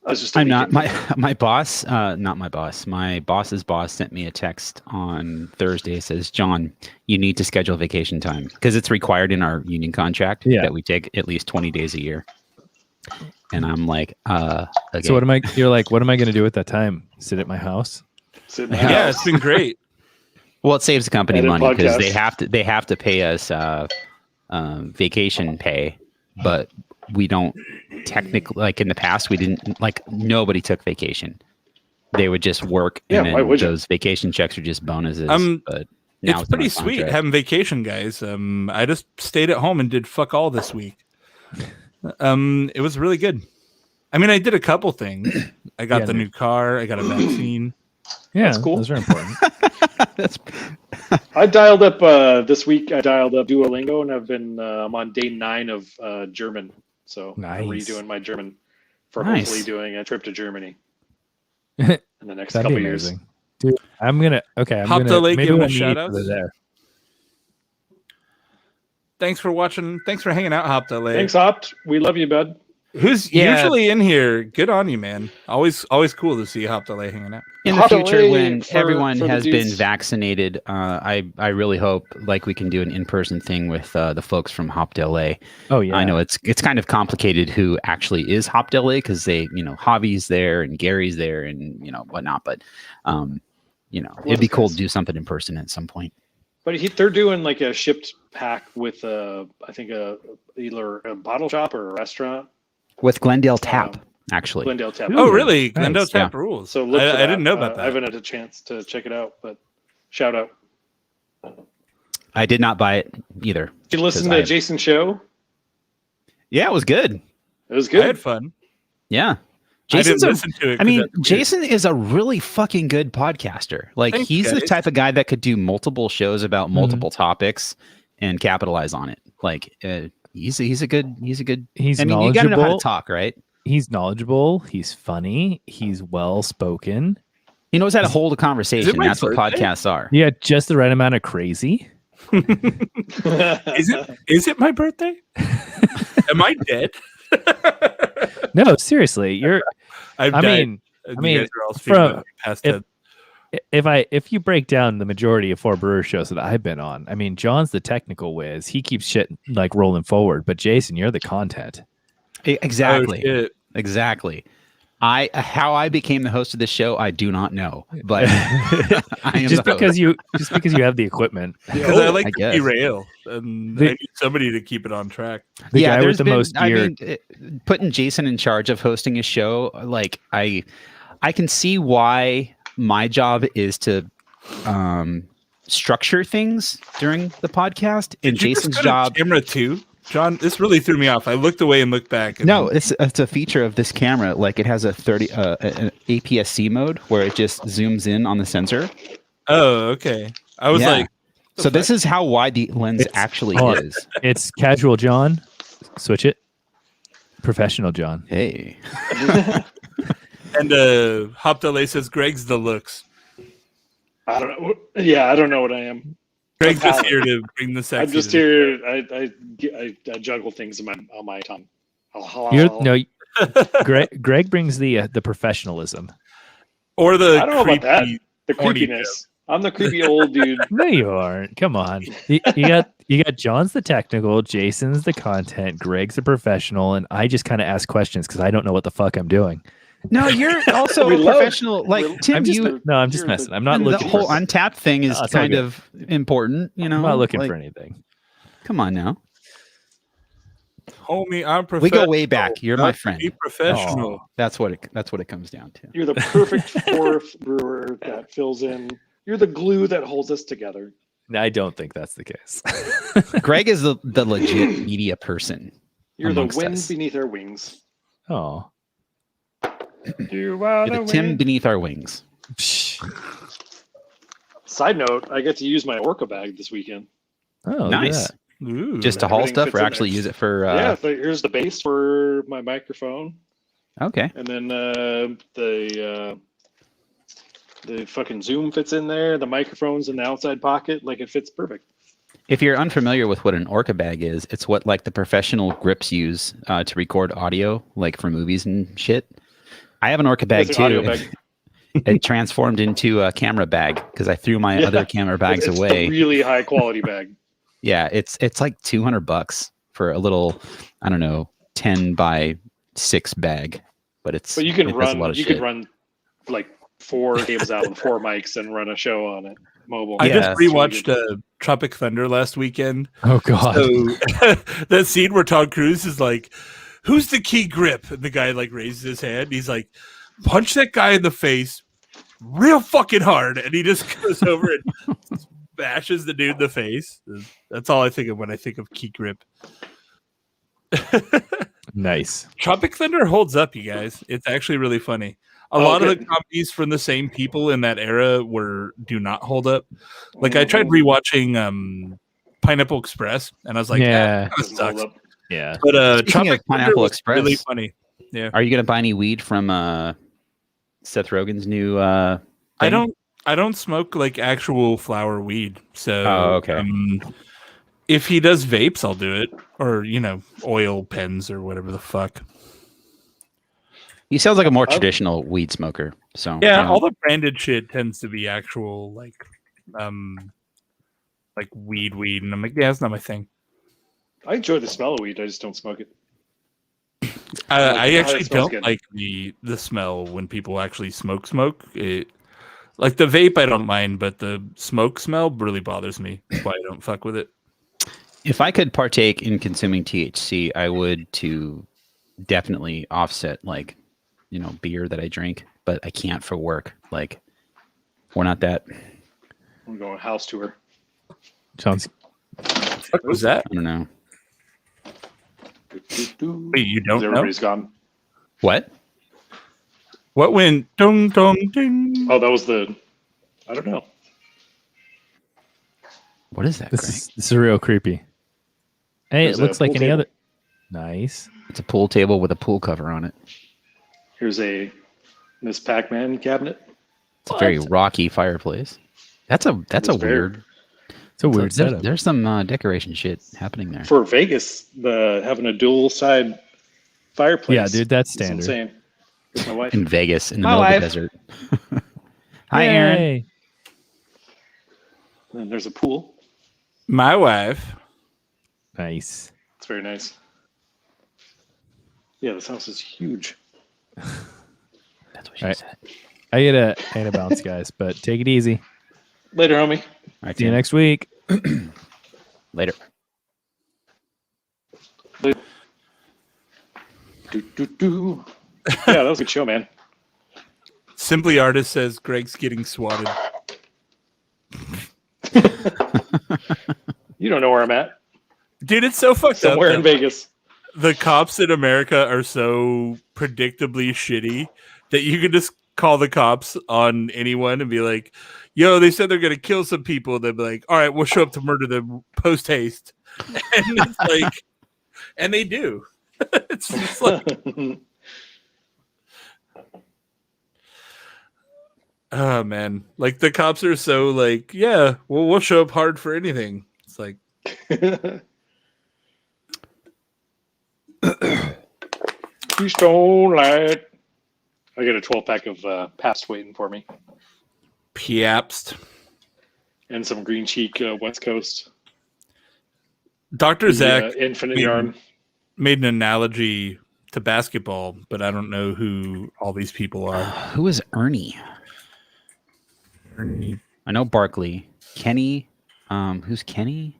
I was just. a I'm not. weekend. My boss, not my boss. My boss's boss sent me a text on Thursday. Says, John, you need to schedule vacation time because it's required in our union contract that we take at least 20 days a year. And I'm like, okay. So you're like, what am I going to do at that time? Sit at my house? Sit in the Yeah, house. it's been great. Well, it saves the company Edit money because podcast. they have to pay us vacation pay, but we don't technically, like in the past, we didn't, like nobody took vacation. They would just work, and why then would you? those vacation checks are just bonuses. But now It's pretty sweet having vacation, guys. I just stayed at home and did fuck all this week. It was really good. I mean, I did a couple things. I got the new car. I got a vaccine. Yeah, That's cool. Those are important. I dialed up this week. I dialed up Duolingo, and I've been. I'm on day 9 of German. So I'm Nice. redoing my German for Nice. hopefully doing a trip to Germany in the next That'd couple be years. amazing. Dude, I'm gonna Hauptsache, maybe give him we'll a meet shout-out. each other there. Thanks for watching. Thanks for hanging out, Hauptsache. Thanks, Opt. We love you, bud. Who's Yeah. usually in here? Good on you, man. Always cool to see Hauptsache hanging out. In the Hauptsache future, when for everyone the has been dudes. vaccinated, I really hope like we can do an in-person thing with the folks from HopDLA. Oh yeah, I know it's kind of complicated who actually is HopDLA because they, Javi's there and Gary's there and whatnot, but it'd be cool to do something in person at some point. But they're doing like a shipped pack with I think either a bottle shop or a restaurant. With Glendale Tap, actually. Glendale Tap. Oh, really? Nice, Glendale Tap yeah. rules. So look for I that. didn't know about that. I haven't had a chance to check it out, but shout out. I did not buy it either. Did you listen 'cause to I- Jason's show? Yeah, it was good. It was I good. had fun. Yeah. I didn't Jason's a- listen to it. I 'cause mean, that's weird. Jason is a really fucking good podcaster. Like Thanks, he's the guys. type of guy that could do multiple shows about multiple topics and capitalize on it. Like he's a good. He's I mean, you got to know how to knowledgeable. talk, right? He's knowledgeable. He's funny. He's well spoken. He knows how to hold a conversation. my That's what birthday? podcasts are. Yeah, just the right amount of crazy. Is it my birthday? Am I dead? No, seriously, you're. I've I died. mean, You mean, guys are all speaking from- about me past if- dead. if you break down the majority of 4 Brewers shows that I've been on, I mean, John's the technical whiz. He keeps shit like rolling forward, but Jason, you're the content. Exactly. Oh, shit. Exactly. How I became the host of this show, I do not know, but I am just the because host. you have the equipment. Because I like I to guess. derail, and I need somebody to keep it on track. The guy there's with the been- most gear. Putting Jason in charge of hosting a show, like I can see why my job is to structure things during the podcast, and Did you just Jason's go to job. camera 2, John. This really threw me off. I looked away and looked back. And No, it's a feature of this camera. Like it has a an APS-C mode where it just zooms in on the sensor. Oh, okay. I was Yeah. like, So this is how wide the lens It's- actually hold on. is. It's casual John. Switch it. Professional John. Hey, and Hopdale says Greg's the looks. I don't know. Yeah, I don't know what I am. Greg's just here to bring the sex. I'm just here. I juggle things on my tongue. Greg brings the professionalism. Or the I don't know about that. creepy- The horny creepiness. I'm the creepy old dude. No, you aren't. Come on. You got John's the technical, Jason's the content, Greg's the professional, and I just kind of ask questions because I don't know what the fuck I'm doing. no, you're also We a love- professional. Like we're- Tim, I'm just, you. no, I'm just you're messing. the- I'm not And the looking. whole for, untapped thing is No, it's all kind good. of important, I'm not looking for anything. Come on now, Homie, I'm we professional. go way back. You're my Not to friend. Be professional. That's what it comes down to. You're the perfect fourth brewer that fills in. You're the glue that holds us together. I don't think that's the case. Greg is the legit media person. You're the amongst wind us. beneath our wings. Oh, You're the Tim beneath our wings. Side note, I get to use my Orca bag this weekend. Oh, nice. Ooh. Just to haul stuff or actually use it for... Yeah, so here's the base for my microphone. Okay. And then the fucking Zoom fits in there. The microphone's in the outside pocket. Like, it fits perfect. If you're unfamiliar with what an Orca bag is, it's what like the professional grips use to record audio, like for movies and shit. I have an Orca bag too. Bag. It transformed into a camera bag because I threw my other camera bags it's away. A really high quality bag. Yeah, it's like $200 for a little, I don't know, 10 by 6 bag. But you can run like 4 cables out and 4 mics and run a show on it. Mobile. I just rewatched Tropic Thunder last weekend. Oh god! So that scene where Tom Cruise is like, "Who's the key grip?" and the guy like raises his hand. He's like, "Punch that guy in the face, real fucking hard," and he just goes over and bashes the dude in the face. That's all I think of when I think of key grip. Nice. Tropic Thunder holds up, you guys. It's actually really funny. A lot of the comedies from the same people in that era do not hold up. Like I tried rewatching Pineapple Express, and I was like, yeah, that sucks. Yeah, but Tropic Pineapple Express, really funny. Yeah. Are you gonna buy any weed from Seth Rogen's new? Thing? I don't smoke like actual flower weed. So okay. If he does vapes, I'll do it, or oil pens or whatever the fuck. He sounds like a more traditional weed smoker. So yeah, all the branded shit tends to be actual like weed, and I'm like, yeah, it's not my thing. I enjoy the smell of weed. I just don't smoke it. I actually don't like the smell when people actually smoke. It like the vape, I don't mind, but the smoke smell really bothers me. That's why I don't fuck with it. If I could partake in consuming THC, I would to definitely offset like beer that I drink, but I can't for work. Like, we're not that. I'm going house tour. Sounds. What was that? I don't know. Wait, you don't know? Everybody's gone. What? What went dong dong ding? Oh, that was I don't know. What is that? This is real creepy. Hey, it looks like any other. Nice. It's a pool table with a pool cover on it. Here's a Miss Pac-Man cabinet. It's a very rocky fireplace. That's a weird. It's a weird setup. There's some decoration shit happening there. For Vegas, having a dual side fireplace. Yeah, dude, that's standard. Insane. With my wife. In Vegas, in the middle of the desert. Hi, Aaron. And there's a pool. My wife. Nice. It's very nice. Yeah, this house is huge. That's what she said. I gotta bounce, guys, but take it easy. Later, homie. All right, see you next week. Later. Yeah, that was a good show, man. Simply Artist says Greg's getting swatted. You don't know where I'm at. Dude, it's so fucked up. Somewhere in Vegas. The cops in America are so predictably shitty that you can just call the cops on anyone and be like, yo, they said they're going to kill some people. They'll be like, all right, we'll show up to murder them post haste. And it's like, and they do. It's just like, oh man. Like the cops are so like, yeah, well, we'll show up hard for anything. It's like, Keystone Light. I got a 12-pack of Pabst waiting for me. Pabst. And some Green Cheek West Coast. Dr. Zach Infinite Yarn. Made an analogy to basketball, but I don't know who all these people are. Who is Ernie? Ernie. I know Barkley. Kenny. Who's Kenny?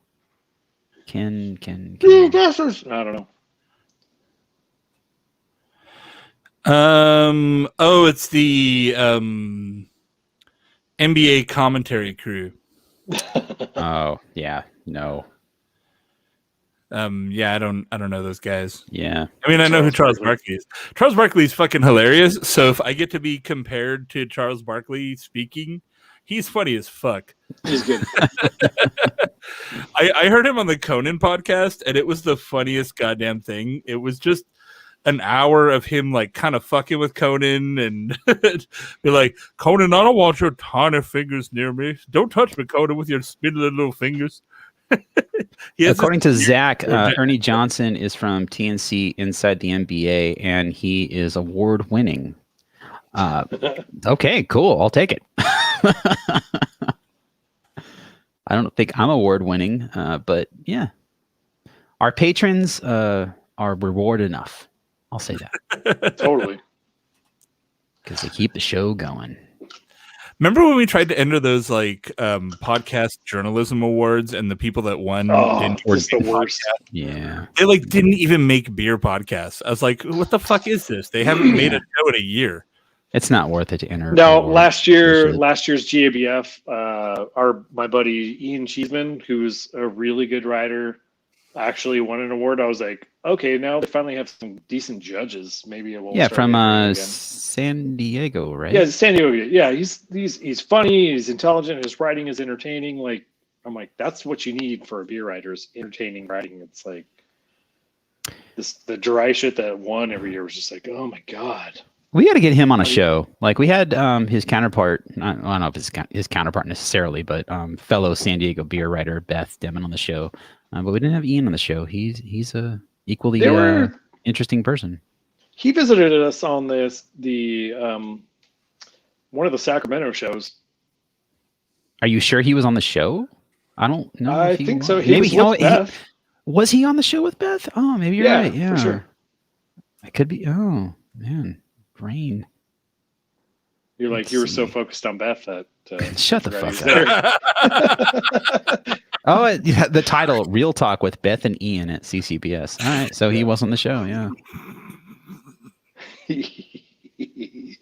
Ken. I don't know. It's the NBA commentary crew. Oh, yeah. No. Yeah, I don't know those guys. Yeah. I mean, I know who Charles Barkley is. Charles Barkley is fucking hilarious. So if I get to be compared to Charles Barkley speaking, he's funny as fuck. He's good. I heard him on the Conan podcast, and it was the funniest goddamn thing. It was just an hour of him like kind of fucking with Conan and be like, Conan, I don't want your tiny fingers near me. Don't touch me, Conan, with your spindly little fingers. According to Zach, Ernie Johnson is from TNC Inside the NBA, and he is award-winning. Okay, cool. I'll take it. I don't think I'm award-winning, but yeah. Our patrons are reward enough. I'll say that. Totally. Because they keep the show going. Remember when we tried to enter those like podcast journalism awards, and the people that won didn't it's the worst. Yeah, they like didn't even make beer podcasts. I was like, what the fuck is this? They haven't made a show in a year. It's not worth it to enter. No, last year's GABF, my buddy Ian Cheeseman, who's a really good writer, actually won an award. I was like, okay, now they finally have some decent judges. Maybe it will. Yeah, from San Diego, right? Yeah, San Diego. Yeah, he's funny. He's intelligent. His writing is entertaining. Like, I'm like, that's what you need for a beer writer, is entertaining writing. It's like the dry shit that won every year was just like, oh my god. We got to get him on a show. Like we had his counterpart. I don't know if it's his counterpart necessarily, but fellow San Diego beer writer Beth Demon on the show. But we didn't have Ian on the show. He's a equally interesting person. He visited us on the one of the Sacramento shows. Are you sure he was on the show? I don't know. I think so. Was he on the show with Beth? Oh, maybe you're right. Yeah, for sure. It could be. Oh man, brain. You're like, you were so focused on Beth that shut the fuck up. Oh, yeah, the title, Real Talk with Beth and Ian at CCBS. All right, so he was on the show, yeah. Damn it,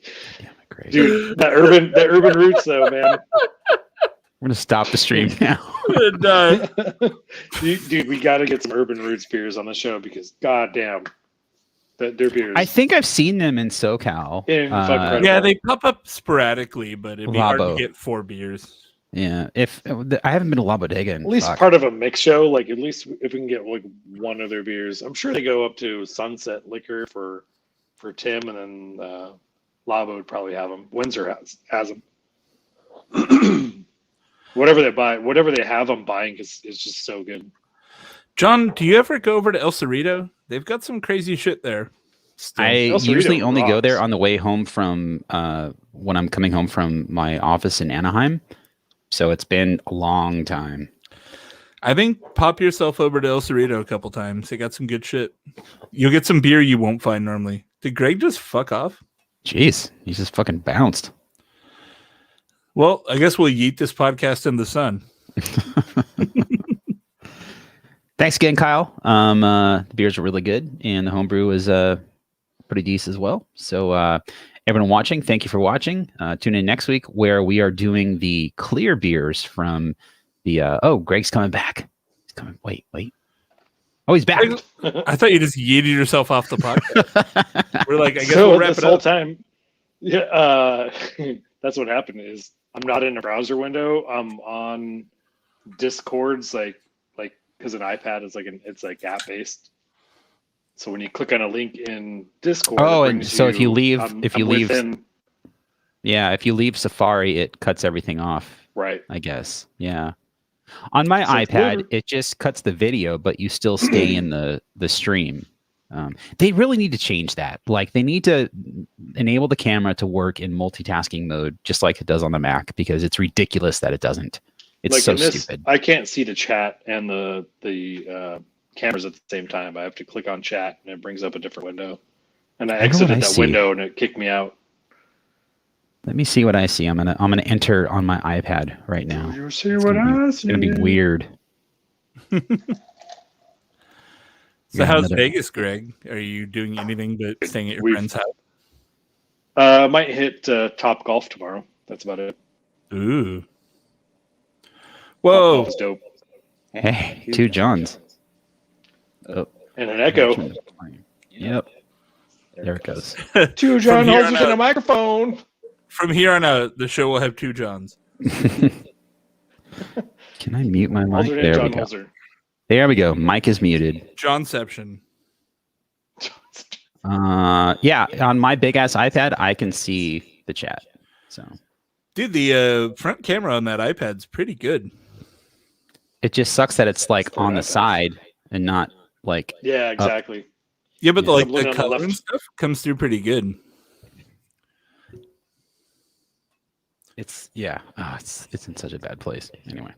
Greg. Dude, that urban roots though, man. We're gonna stop the stream now. Dude, we gotta get some urban roots beers on the show because goddamn. Their beers. I think I've seen them in SoCal. Yeah, they pop up sporadically, but it'd be hard to get 4 beers. Yeah, if I haven't been to La Bodega, at least part of a mix show. Like at least if we can get like one of their beers, I'm sure they go up to Sunset Liquor for Tim, and then Labo would probably have them. Windsor has them. Whatever they buy, whatever they have, I'm buying because it's just so good. John, do you ever go over to El Cerrito? They've got some crazy shit there. I usually only go there on the way home from when I'm coming home from my office in Anaheim. So it's been a long time. I think pop yourself over to El Cerrito a couple times. They got some good shit. You'll get some beer you won't find normally. Did Greg just fuck off? Jeez, he just fucking bounced. Well, I guess we'll yeet this podcast in the sun. Thanks again, Kyle. The beers are really good, and the homebrew is pretty decent as well. So everyone watching, thank you for watching. Tune in next week where we are doing the clear beers from the Greg's coming back. He's coming. Wait. Oh, he's back. I thought you just yeeted yourself off the podcast. We're like, I guess we'll wrap it up. Whole time. Yeah, that's what happened is I'm not in a browser window. I'm on Discord's like because an iPad is it's like app based. So when you click on a link in Discord, and so if you leave Safari, it cuts everything off. Right. I guess. Yeah. On my iPad, it just cuts the video, but you still stay in the stream. They really need to change that. Like they need to enable the camera to work in multitasking mode, just like it does on the Mac, because it's ridiculous that it doesn't. It's so stupid. I can't see the chat and the cameras at the same time. I have to click on chat and it brings up a different window. And I exited that window and it kicked me out. Let me see what I see. I'm gonna enter on my iPad right now. You see what I see? It's gonna be weird. So how's Vegas, Greg? Are you doing anything but staying at your friend's house? Might hit Top Golf tomorrow. That's about it. Ooh. Whoa. That was dope. Hey, 2 Johns. Oh, and an echo. Yep. There it goes. 2 John Holzers and a microphone. From here on out, the show will have 2 Johns. Can I mute my mic? Holzer There John we go. Holzer. There we go. Mic is muted. Johnception. Yeah, on my big ass iPad, I can see the chat. So, dude, the front camera on that iPad's pretty good. It just sucks that it's like on the side and not like. Yeah, exactly. Yeah, but Yeah. the color and stuff comes through pretty good. It's it's in such a bad place. Anyway,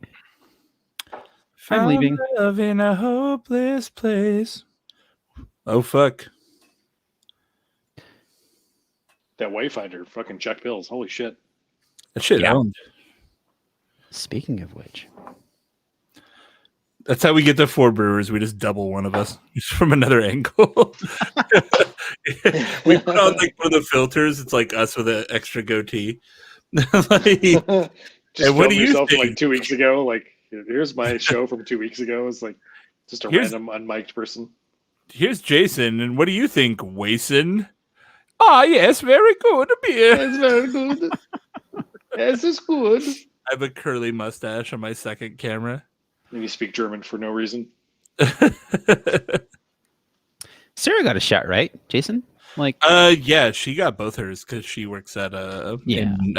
I'm leaving. Love in a hopeless place. Oh fuck. That Wayfinder fucking check pills. Holy shit. That shit owned. Speaking of which, that's how we get to 4 brewers. We just double one of us just from another angle. We put on like one of the filters. It's like us with an extra goatee. Like, just what do you yourself think? Like 2 weeks ago. Like, here's my show from 2 weeks ago. It's like just a random unmiked person. Here's Jason, and what do you think, Wason? Ah, yes, very good beer. It's very good. Yes, it's good. I have a curly mustache on my second camera. And you speak German for no reason. Sarah got a shot, right, Jason? Like, yeah, she got both hers because she works at a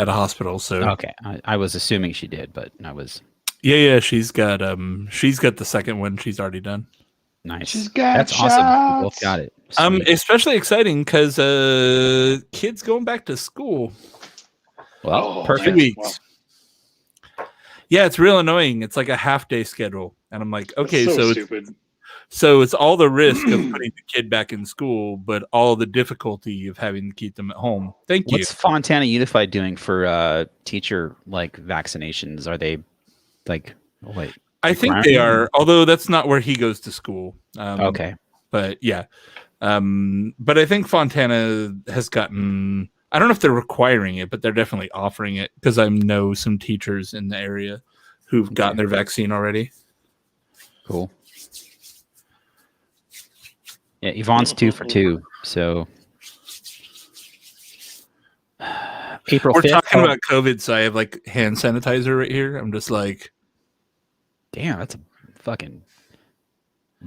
hospital. So okay, I was assuming she did, but I was. Yeah, she's got the second one. She's already done. Nice. She's got That's shots. awesome. We both got it. Sweet. Especially exciting because kids going back to school. Well, perfect. 2 weeks. Wow. Yeah, it's real annoying. It's like a half-day schedule, and I'm like, okay, so stupid. So it's all the risk of putting the kid back in school, but all the difficulty of having to keep them at home. Thank you. What's Fontana Unified doing for teacher like vaccinations? Are they like? Oh, wait. I think they are, although that's not where he goes to school. Okay. But yeah. But I think Fontana has gotten, I don't know if they're requiring it, but they're definitely offering it because I know some teachers in the area who've gotten their vaccine already. Cool. Yeah, Yvonne's 2 for 2. So April 5th. We're talking about COVID, so I have like hand sanitizer right here. I'm just like, damn, that's a fucking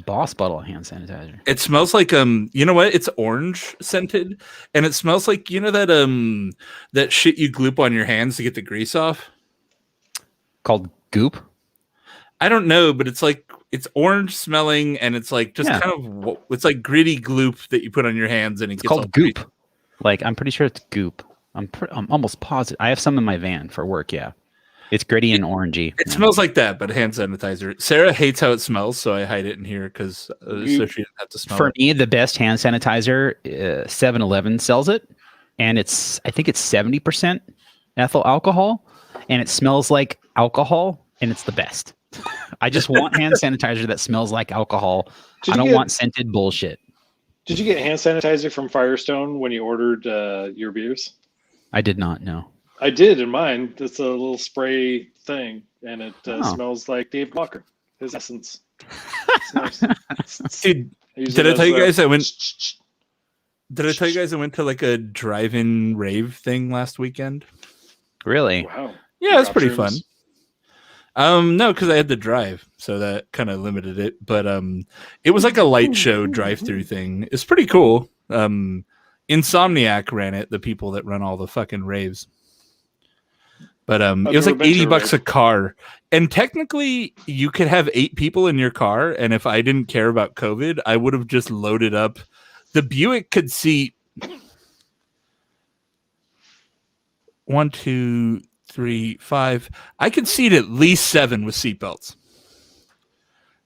boss bottle of hand sanitizer. It smells like you know what? It's orange scented, and it smells like that that shit you gloop on your hands to get the grease off. Called goop? I don't know, but it's like it's orange smelling, and it's like just kind of it's like gritty gloop that you put on your hands, and it's called goop. Greasy. Like I'm pretty sure it's goop. I'm almost positive. I have some in my van for work. Yeah. It's gritty and orangey. It smells like that, but hand sanitizer. Sarah hates how it smells, so I hide it in here because so she doesn't have to smell it. For it. me, the best hand sanitizer, 7-Eleven sells it, and I think it's 70% ethyl alcohol, and it smells like alcohol, and it's the best. I just want hand sanitizer that smells like alcohol. I don't want scented bullshit. Did you get hand sanitizer from Firestone when you ordered your beers? I did not know. I did in mine. It's a little spray thing, and it smells like Dave Walker, his essence. It's nice. Dude, did I tell you guys I went? Did I tell you guys I went to like a drive-in rave thing last weekend? Really? Wow. Yeah, it's pretty fun. No, because I had to drive, so that kind of limited it. But it was like a light show drive-through thing. It's pretty cool. Insomniac ran it, the people that run all the fucking raves. But it was like $80 a car. And technically, you could have 8 people in your car. And if I didn't care about COVID, I would have just loaded up. The Buick could seat 1, 2, 3, 5. I could seat at least 7 with seatbelts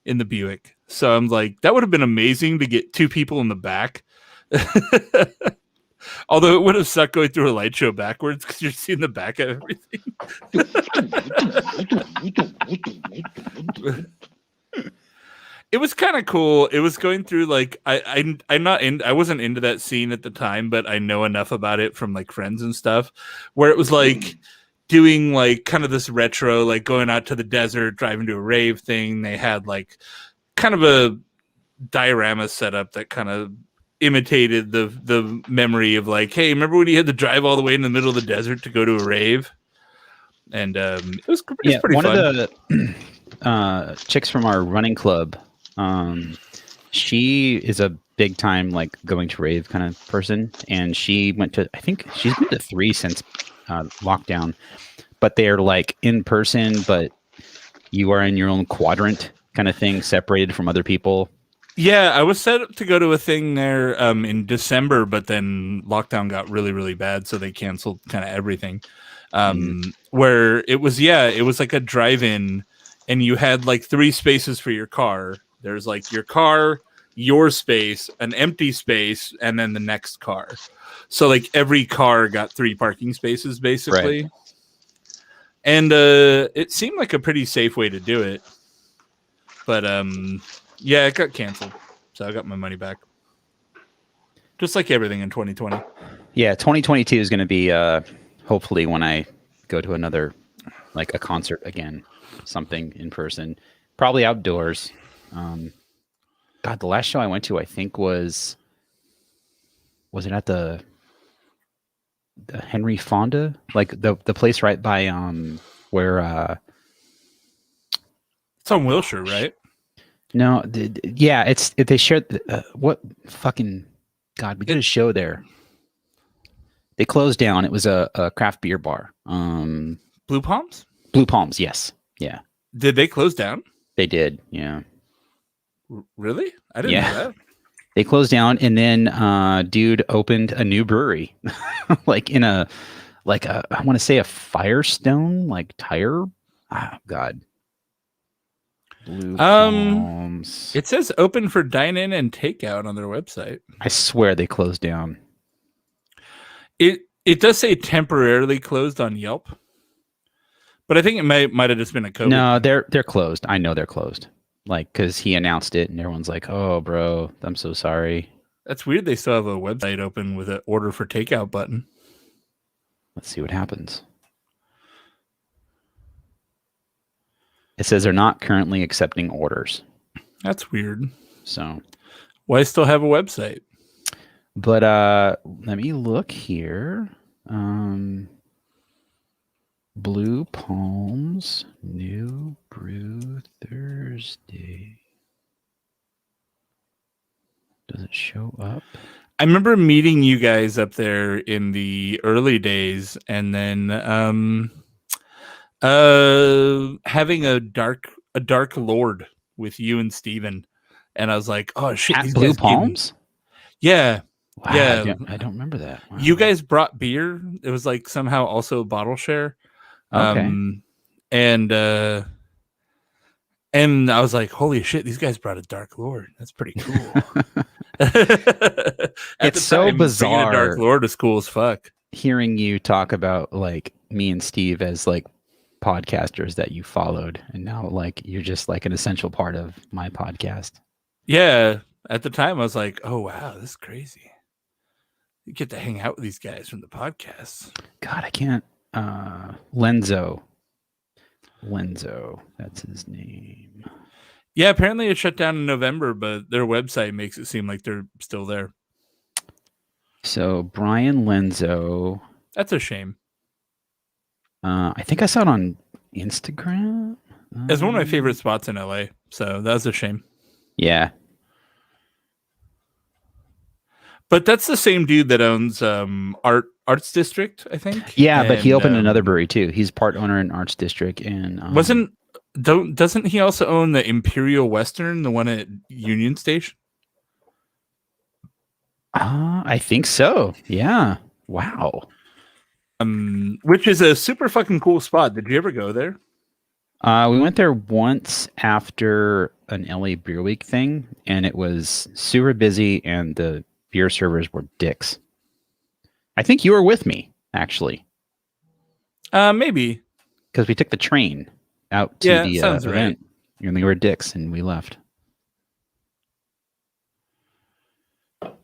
in the Buick. So I'm like, that would have been amazing to get 2 people in the back. Although it would have sucked going through a light show backwards because you're seeing the back of everything. It was kind of cool. It was going through like I wasn't into that scene at the time, but I know enough about it from like friends and stuff, where it was like doing like kind of this retro, like going out to the desert, driving to a rave thing. They had like kind of diorama setup that kind of imitated the memory of like, hey, remember when you had to drive all the way in the middle of the desert to go to a rave? And it was pretty one fun. Of the chicks from our running club, she is a big time like going to rave kind of person, and she went to, I think she's been to 3 since lockdown, but they're like in person, but you are in your own quadrant kind of thing, separated from other people. Yeah, I was set up to go to a thing there in December, but then lockdown got really, really bad, so they canceled kind of everything. Where it was like a drive-in, and you had like 3 spaces for your car. There's like your car, your space, an empty space, and then the next car. So like every car got 3 parking spaces basically. Right. And it seemed like a pretty safe way to do it. But yeah, it got canceled. So I got my money back. Just like everything in 2020. Yeah, 2022 is going to be hopefully when I go to another, like a concert again, something in person, probably outdoors. God, the last show I went to, I think was it at the Henry Fonda, like the place right by where it's on Wilshire, right? No, yeah, they shared what fucking God, we did a show there. They closed down. It was a craft beer bar. Blue Palms? Blue Palms, yes. Yeah. Did they close down? They did, yeah. Really? I didn't know that. They closed down, and then dude opened a new brewery. like I want to say a Firestone, like tire. Oh, God. Blue Palms. It says open for dine-in and takeout on their website. I swear they closed down. It does say temporarily closed on Yelp, but I think it might have just been a COVID. No, they're closed. I know they're closed. Like, because he announced it, and everyone's like, "Oh, bro, I'm so sorry." That's weird. They still have a website open with an order for takeout button. Let's see what happens. It says they're not currently accepting orders. That's weird. So, why still have a website? But let me look here. Blue Palms New Brew Thursday. Does it show up? I remember meeting you guys up there in the early days, and then having a dark Lord with you and Steven. And I was like, oh shit, at Blue Palms? Yeah. Wow, yeah. I don't remember that. Wow. You guys brought beer. It was like somehow also a bottle share. Okay. And I was like, holy shit, these guys brought a Dark Lord. That's pretty cool. It's so bizarre. A Dark Lord is cool as fuck. Hearing you talk about like me and Steve as like podcasters that you followed, and now like you're just like an essential part of my podcast. Yeah. At the time I was like, oh wow, this is crazy. You get to hang out with these guys from the podcast. God, I can't. Lenzo, that's his name. Yeah, apparently it shut down in November, but their website makes it seem like they're still there. So Brian Lenzo. That's a shame. I think I saw it on Instagram. It's one of my favorite spots in LA, so that's a shame. Yeah. But that's the same dude that owns Arts District, I think. Yeah, but he opened another brewery too. He's part owner in Arts District, and doesn't he also own the Imperial Western, the one at Union Station? I think so. Yeah. Wow. Which is a super fucking cool spot. Did you ever go there? We went there once after an LA Beer Week thing, and it was super busy, and the beer servers were dicks. I think you were with me, actually. Maybe. Because we took the train out to the event, right. And they were dicks, and we left. I'm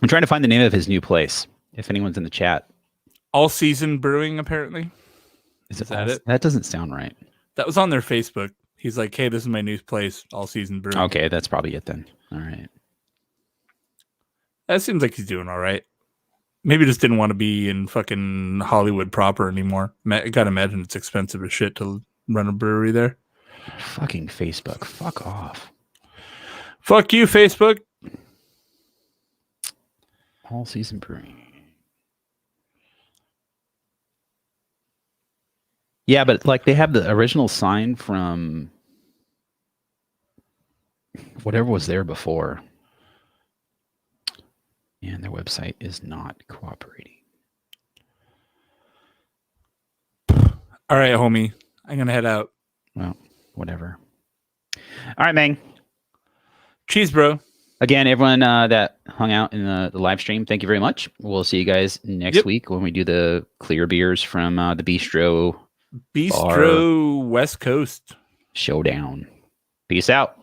trying to find the name of his new place, if anyone's in the chat. All Season Brewing, apparently. Is that it? That doesn't sound right. That was on their Facebook. He's like, hey, this is my new place, All Season Brewing. Okay, that's probably it then. All right. That seems like he's doing all right. Maybe just didn't want to be in fucking Hollywood proper anymore. I gotta imagine it's expensive as shit to run a brewery there. Fucking Facebook. Fuck off. Fuck you, Facebook. All Season Brewing. Yeah, but like they have the original sign from whatever was there before. And their website is not cooperating. All right, homie. I'm going to head out. Well, whatever. All right, Mang. Cheese, bro. Again, everyone that hung out in the live stream, thank you very much. We'll see you guys next week when we do the clear beers from the Bistro West Coast Showdown. Peace out.